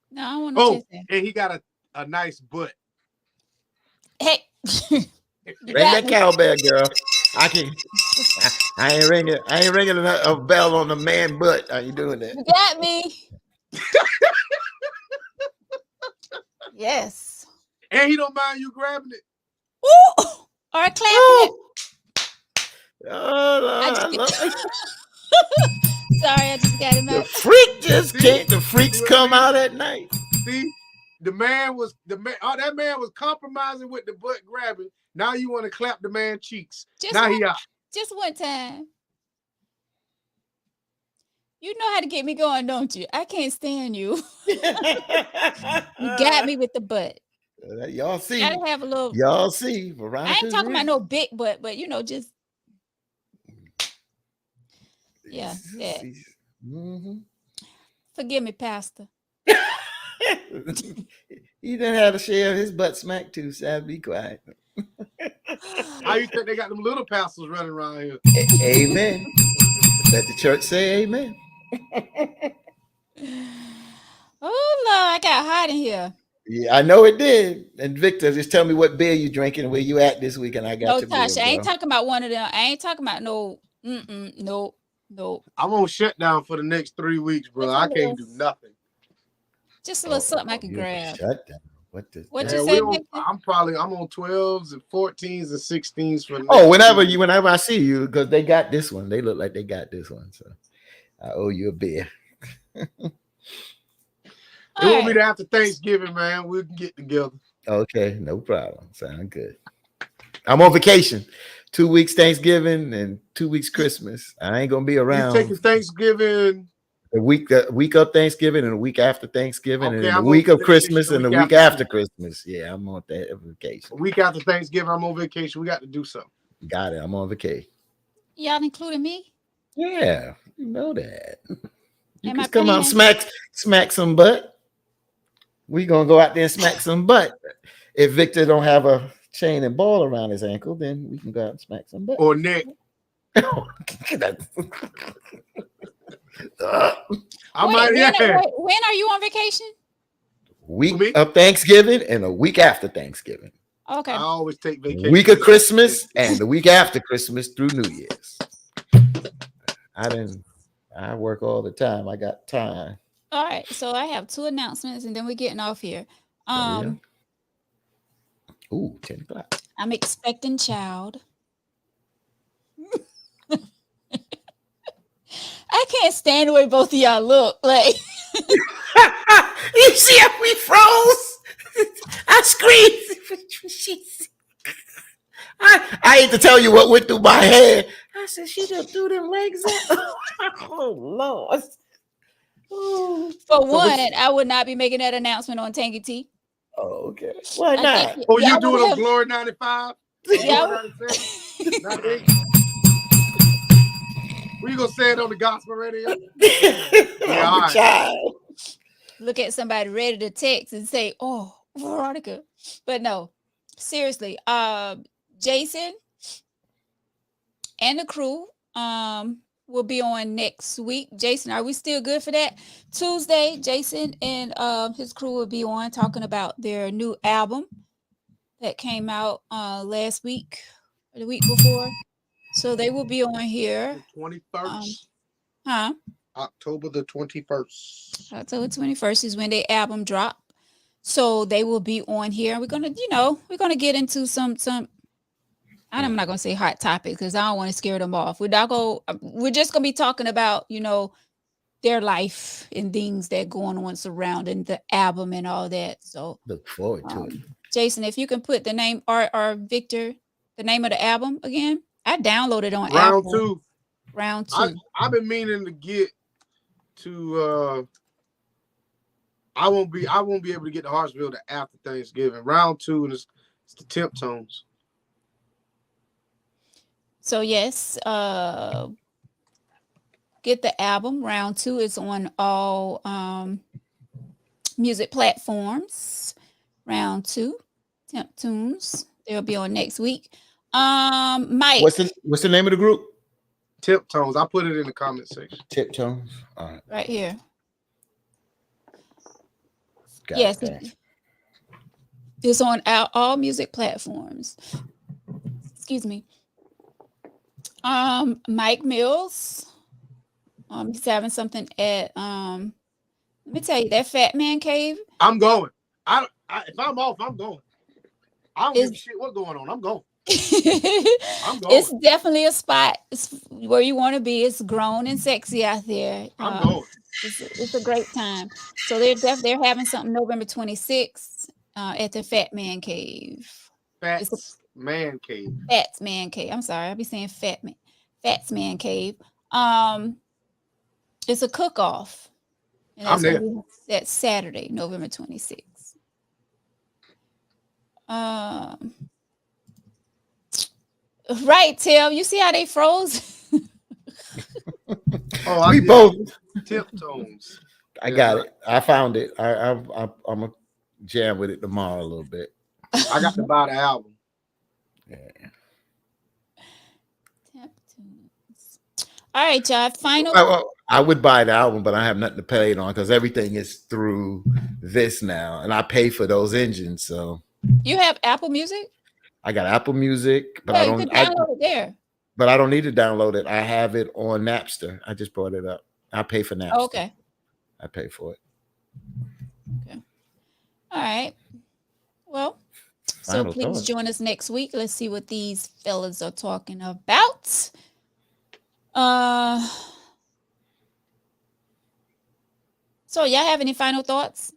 No, I don't want no chest hair. And he got a nice butt. Hey. Ring that cowbell, girl. I ain't ringing a bell on the man butt. Are you doing that? You got me. Yes. And he don't mind you grabbing it. Ooh, or clapping it. Oh, Sorry, I just got him out. The freaks come out at night. See, that man was compromising with the butt grabbing. Now you want to clap the man cheeks. Just one time. You know how to get me going, don't you? I can't stand you. You got me with the butt. Y'all see. Gotta have a little. Y'all see. I ain't talking about no big butt, but just. Yeah. Forgive me, Pastor. He didn't have to share his butt smack too, so be quiet. How you think they got them little pastors running around here? Amen. Let the church say amen. Oh Lord, I got hot in here. Yeah, I know it did. And Victor, just tell me what beer you drinking and where you at this week, and I got no, Tasha, I ain't talking about one of them. I ain't talking about no. No. I'm on shutdown for the next 3 weeks, bro. I can't do nothing. Just a little something I can grab. Shutdown. What you say? I'm on 12s and 14s and 16s for. Whenever I see you, because they got this one. They look like they got this one, so I owe you a beer. It won't be there after Thanksgiving, man. We can get together. Okay, no problem. Sound good. I'm on vacation. 2 weeks Thanksgiving and 2 weeks Christmas. I ain't gonna be around. You taking Thanksgiving? A week of Thanksgiving and a week after Thanksgiving, and a week of Christmas and a week after Christmas. Yeah, I'm on that vacation. A week after Thanksgiving, I'm on vacation. We got to do something. Got it. I'm on vacation. Y'all including me? Yeah, you know that. You Am can I come out and smack some butt. We gonna go out there and smack some butt. If Victor don't have a chain and ball around his ankle, then we can go out and smack some butt. Or neck. That's- I Wait, might, yeah. when are you on vacation? week For me? of Thanksgiving and a week after Thanksgiving. Okay. I always take vacation. Week of Christmas and the week after Christmas through New Year's. I work all the time. I got time. All right. So I have two announcements and then we're getting off here. Oh, yeah. Ooh, 10 o'clock. I'm expecting child. I can't stand the way both of y'all look. Like You see how we froze? I screamed. I hate to tell you what went through my head. I said, she just threw them legs up. Oh, Lord. Oh. for So one, I would not be making that announcement on Tangy T. Oh, okay. Why I not? think Oh, y'all you doing would on have- Glory 95? Yeah, Glory 97? 98? We gonna say it on the gospel radio? Yeah, all right. child. look at somebody ready to text and say, "Oh, Veronica," but no, seriously. Jason and the crew will be on next week. Jason, are we still good for that? Tuesday, Jason and his crew will be on talking about their new album that came out last week or the week before. So they will be on here. The 21st. Huh? October the 21st. October 21st is when their album drop. So they will be on here. We're gonna get into some I'm not gonna say hot topics because I don't want to scare them off. We're just gonna be talking about, their life and things that going on surrounding the album and all that. So Look forward to it. Jason, if you can put the name or Victor, the name of the album again. I downloaded on Round Apple. 2. Round 2. I've been meaning to get to I won't be able to get to Hartsville to after Thanksgiving. Round 2 and it's the Temp Tones. So yes, get the album. Round 2 is on all music platforms. Round 2, Temp Tunes. They'll be on next week. Mike. What's the name of the group? Tip Tones. I put it in the comment section. Tiptones. All right. Right here. Got Yes, that. it's on all music platforms. Excuse me. Mike Mills. He's having something at let me tell you, that Fat Man Cave. I'm going. If I'm off, I'm going. I don't give a shit what's going on. I'm going. I'm going. It's definitely a spot. It's where you want to be. It's grown and sexy out there. I'm going. It's a great time. So they're having something November 26th at the Fat Man Cave. Fats Man Cave. Fats Man Cave. I'm sorry, I'll be saying Fats Man Cave. It's a cook-off. And I'm there. That's Saturday, November 26th. Right, Tim. You see how they froze? Oh, We both. Tip Tones. I got it. I found it. I'm gonna jam with it tomorrow a little bit. I got to buy the album. Yeah. All right, y'all. Final. Well, I would buy the album, but I have nothing to pay it on because everything is through this now, and I pay for those engines. So You have Apple Music? I got Apple Music, but Yeah, I you don't. can download it there. But I don't need to download it. I have it on Napster. I just brought it up. I pay for Napster. Oh, okay. I pay for it. Okay. All right. Well, Final please thoughts. join us next week. Let's see what these fellas are talking about. So y'all have any final thoughts?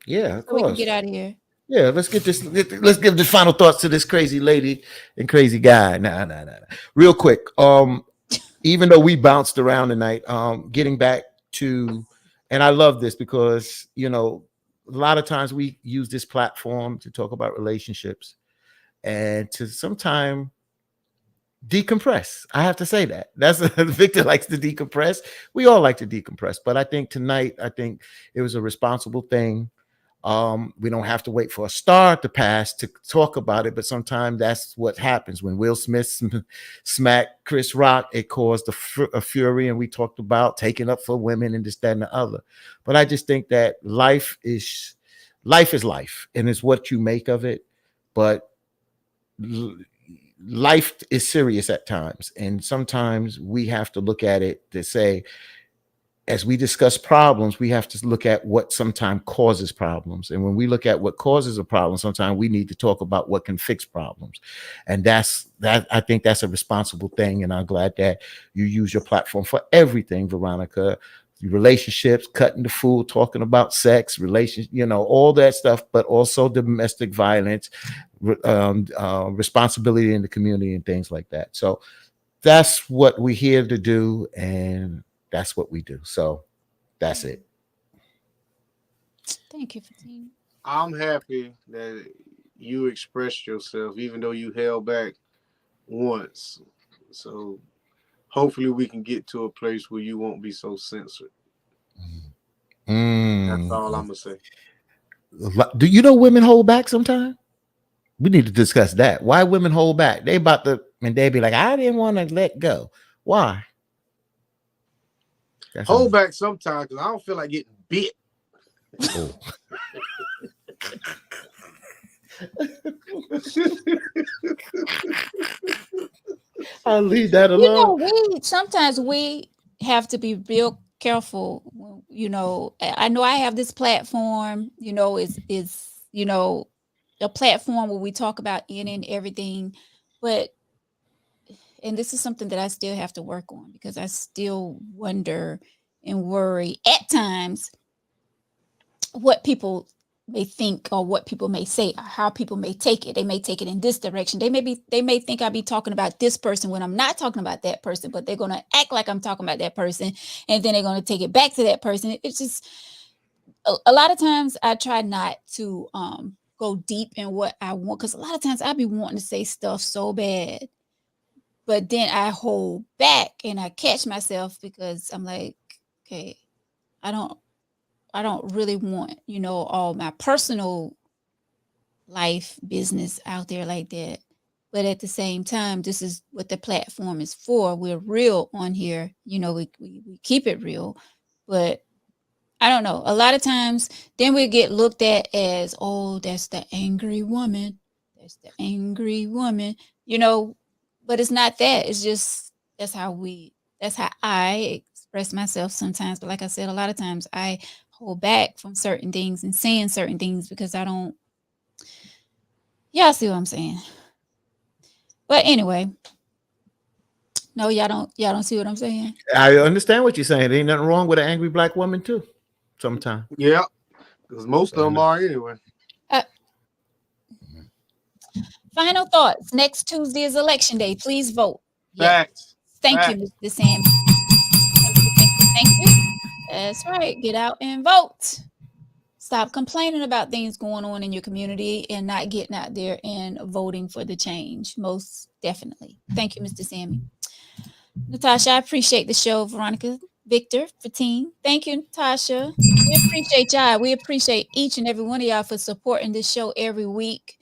Yeah, of So we can course. get out of here. Yeah, let's get this. Let's give the final thoughts to this crazy lady and crazy guy. Nah. Real quick. Even though we bounced around tonight, getting back to, and I love this because a lot of times we use this platform to talk about relationships and to sometime decompress. I have to say that. That's Victor likes to decompress. We all like to decompress, but I think tonight, it was a responsible thing. We don't have to wait for a star to pass to talk about it, but sometimes that's what happens. When Will Smith smacked Chris Rock, it caused a fury, and we talked about taking up for women and this, that, and the other. But I just think that life is life, and it's what you make of it. But life is serious at times, and sometimes we have to look at it to say, as we discuss problems, we have to look at what sometimes causes problems. And when we look at what causes a problem, sometimes we need to talk about what can fix problems. And that I think that's a responsible thing. And I'm glad that you use your platform for everything, Veronica. Relationships, cutting the food, talking about sex, relations, all that stuff, but also domestic violence, responsibility in the community and things like that. So that's what we're here to do. And that's what we do. So that's it. Thank you, Fatine. I'm happy that you expressed yourself, even though you held back once. So hopefully we can get to a place where you won't be so censored. That's all I'm gonna say. Do you know women hold back sometimes? We need to discuss that. Why women hold back? They about to, and they be like, I didn't want to let go. Why? Hold back sometimes because I don't feel like getting bit. Oh. I'll leave that alone. Sometimes we have to be real careful. I know I have this platform. Is a platform where we talk about any and everything, and this is something that I still have to work on, because I still wonder and worry at times what people may think, or what people may say, or how people may take it. They may take it in this direction. They may think I'll be talking about this person when I'm not talking about that person, but they're going to act like I'm talking about that person, and then they're going to take it back to that person. It's just a lot of times I try not to go deep in what I want, because a lot of times I be wanting to say stuff so bad, but then I hold back and I catch myself, because I'm like, okay, I don't really want, all my personal life business out there like that. But at the same time, this is what the platform is for. We're real on here. We keep it real. But I don't know. A lot of times then we get looked at as, oh, that's the angry woman. That's the angry woman, but it's not that. It's just, that's how I express myself sometimes. But like I said, a lot of times I hold back from certain things and saying certain things because I don't, y'all see what I'm saying. But anyway, no, y'all don't see what I'm saying. I understand what you're saying. There ain't nothing wrong with an angry black woman too. Sometimes. Yeah, because most of them are anyway. Final thoughts. Next Tuesday is election day. Please vote. Facts. Yes. Thank you, Mr. Sam. Thank you. That's right. Get out and vote. Stop complaining about things going on in your community and not getting out there and voting for the change. Most definitely. Thank you, Mr. Sammy. Natasha, I appreciate the show. Veronica, Victor, Fatine. Thank you, Natasha. We appreciate y'all. We appreciate each and every one of y'all for supporting this show every week.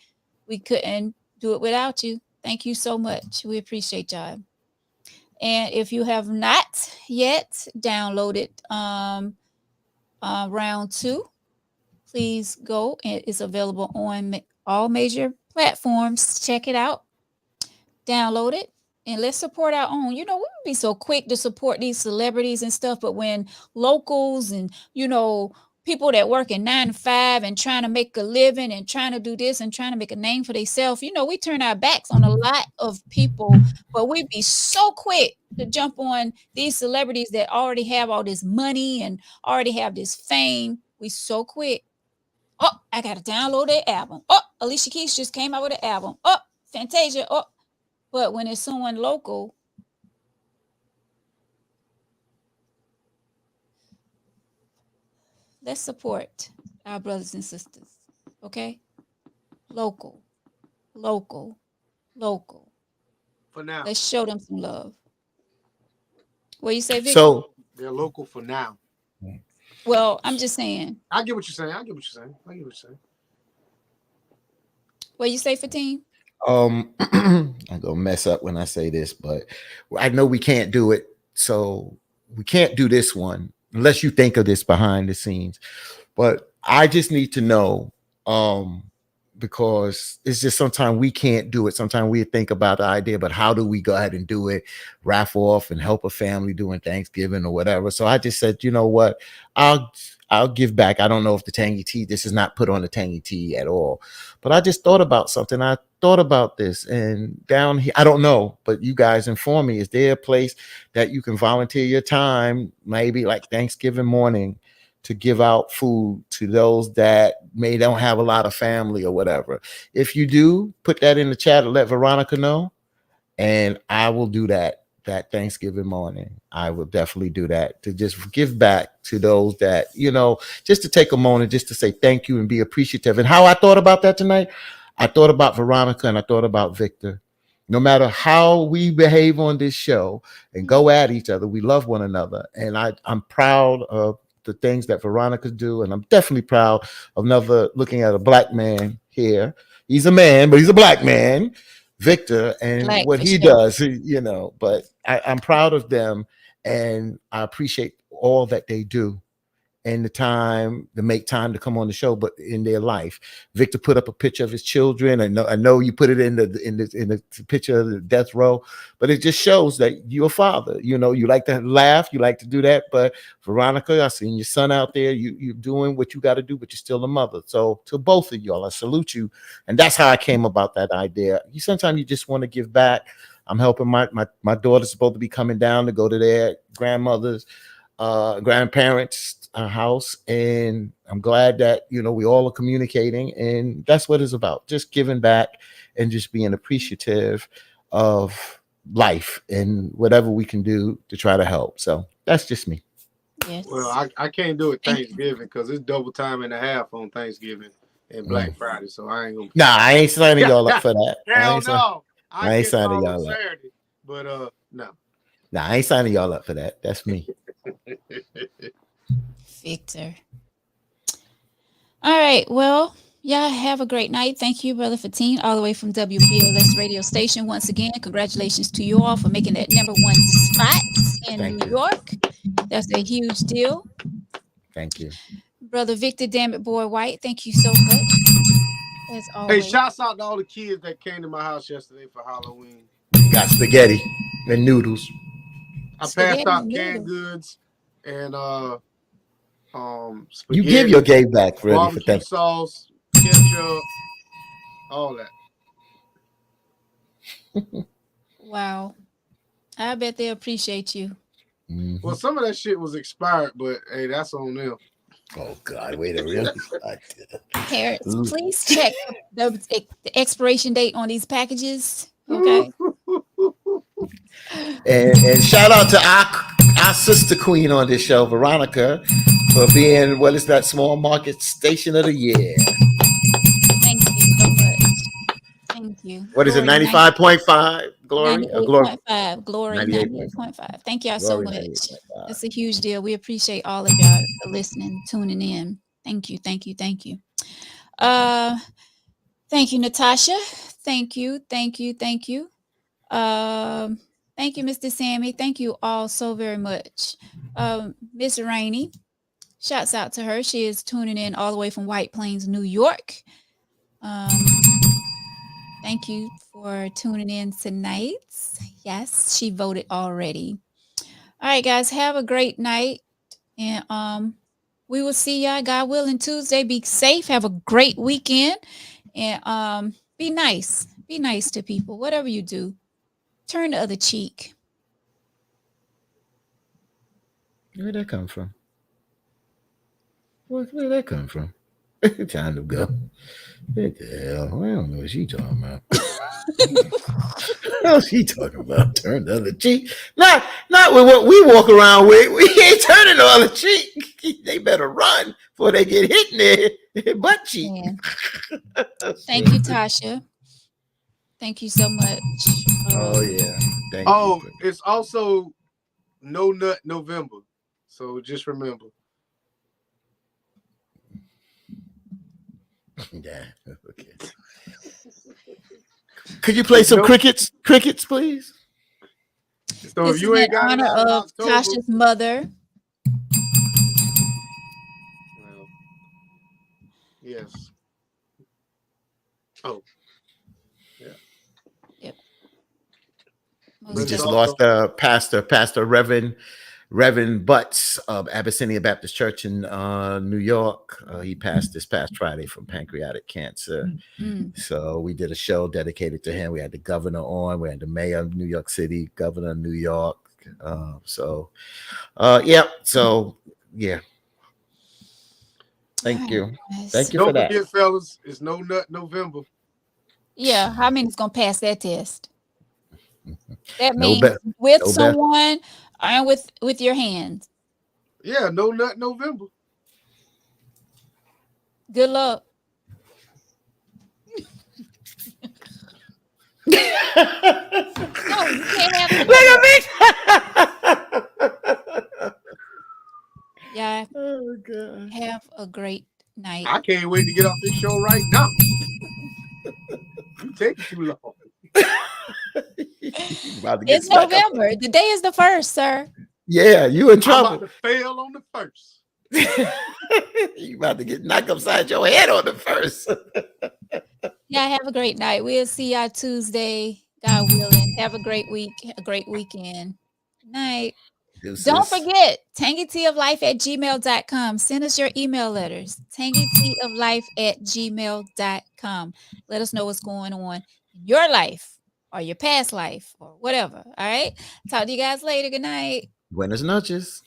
We couldn't do it without you. Thank you so much. We appreciate y'all. And if you have not yet downloaded round 2, please go. It's available on all major platforms. Check it out. Download it. And let's support our own. We would be so quick to support these celebrities and stuff, but when locals and, people that work in 9 to 5 and trying to make a living and trying to do this and trying to make a name for themselves, we turn our backs on a lot of people, but we'd be so quick to jump on these celebrities that already have all this money and already have this fame. We so quick. Oh, I got to download their album. Oh, Alicia Keys just came out with an album. Oh, Fantasia. Oh, but when it's someone local, let's support our brothers and sisters. Okay? Local. For now. Let's show them some love. What you say, Victor? So they're local for now. Well, I'm just saying. I get what you're saying. What you say, Fatine? I'm gonna mess up when I say this, but I know we can't do it. So we can't do this one unless you think of this behind the scenes. But I just need to know, because it's just sometimes we can't do it. Sometimes we think about the idea, but how do we go ahead and do it, raffle off and help a family doing Thanksgiving or whatever. So I just said, you know what, I'll give back. I don't know if the tangy tea, this is not put on the tangy tea at all, but I just thought about something. I thought about this, and down here, I don't know, but you guys inform me. Is there a place that you can volunteer your time, maybe like Thanksgiving morning, to give out food to those that may don't have a lot of family or whatever? If you do, put that in the chat and let Veronica know, and I will do that Thanksgiving morning. I will definitely do that, to just give back to those that, just to take a moment just to say thank you and be appreciative. And how I thought about that tonight, I thought about Veronica and I thought about Victor. No matter how we behave on this show and go at each other, we love one another. And I'm proud of the things that Veronica do. And I'm definitely proud of never looking at a black man here. He's a man, but he's a black man, Victor, and Black what for he sure. does, but I'm proud of them, and I appreciate all that they do and the time to make time to come on the show, but in their life. Victor put up a picture of his children. I know you put it in the picture of the death row, but it just shows that you're a father. You like to laugh, you like to do that. But Veronica, I seen your son out there. You're doing what you got to do, but you're still a mother. So to both of y'all, I salute you. And that's how I came about that idea. Sometimes you just want to give back. I'm helping my daughter's supposed to be coming down to go to their grandmother's grandparents' house, and I'm glad that we all are communicating, and that's what it's about, just giving back and just being appreciative of life and whatever we can do to try to help. So that's just me. Yes. Well, I can't do it Thanksgiving because it's double time and a half on Thanksgiving and Black Friday, so I ain't gonna. Nah, I ain't signing y'all up for that. Hell no. I ain't signing y'all y'all up. Saturday, but no. Nah, I ain't signing y'all up for that. That's me. Victor. All right. Well, y'all have a great night. Thank you, Brother Fatine, all the way from WBLS radio station. Once again, congratulations to you all for making that #1 spot in New York. That's a huge deal. Thank you. Brother Victor, damn it, boy White, thank you so much. As always. Hey, shouts out to all the kids that came to my house yesterday for Halloween. Got spaghetti and noodles. I passed out canned goods and spaghetti. You give your gave back ready barbecue for that. sauce, ketchup, all that. Wow. I bet they appreciate you. Mm-hmm. Well, some of that shit was expired, but hey, that's on them. Oh God, wait a really? Parents, please check the expiration date on these packages. Okay. and shout out to our sister queen on this show, Veronica, for being what is that small market station of the year. Thank you so much. Thank you. What is it? 95.5 Glory? 98.5 Glory. 98.5. Thank y'all so much. It's a huge deal. We appreciate all of y'all for listening, tuning in. Thank you. Thank you. Thank you. Thank you, Natasha. Thank you. Thank you. Thank you. Thank you, Mr. Sammy. Thank you all so very much. Miss Rainey, shouts out to her. She is tuning in all the way from White Plains, New York. Thank you for tuning in tonight. Yes, she voted already. All right, guys, have a great night. And we will see y'all, God willing, Tuesday. Be safe. Have a great weekend. And be nice. Be nice to people. Whatever you do, turn the other cheek. Where'd that come from? Where'd that come from? Time to go. What the hell? I don't know what she talking about. What else she talking about? Turn the other cheek. Not with what we walk around with. We ain't turning the other cheek. They better run before they get hit in their butt cheek. Thank you, Tasha. Thank you so much. Oh yeah. Thank you. It's also No Nut November. So just remember. Yeah. Okay. Could you play some crickets, please? So This if is you in ain't got it honor out in of October, Tasha's mother. well, yes. Oh, yeah. Yep. We But it's just also lost Pastor Reverend Butts of Abyssinia Baptist Church in New York. He passed this past Friday from pancreatic cancer. Mm. So we did a show dedicated to him. We had the governor on. We had the mayor of New York City, governor of New York. Yeah. So yeah. Thank you. Yes. Thank you for don't that. forget, fellas, it's No Nut November. Yeah, how many is gonna pass that test? That No means bet. with No bet. someone and with your hands. Yeah, No Nut November. Good luck. No, you can't have Look at me. Yeah, Oh God. have a great night. I can't wait to get off this show right now. You taking too long. About to get It's smacked up. November. The day is the 1st, sir. Yeah, you in I'm trouble. about to fail on the first. You about to get knocked upside your head on the first. Yeah, have a great night. We'll see y'all Tuesday, God willing. Have a great week, a great weekend. Night. Don't forget, tangyteaoflife@gmail.com. Send us your email letters. tangyteaoflife@gmail.com. Let us know what's going on in your life or your past life or whatever. All right. Talk to you guys later. Good night. Buenas noches.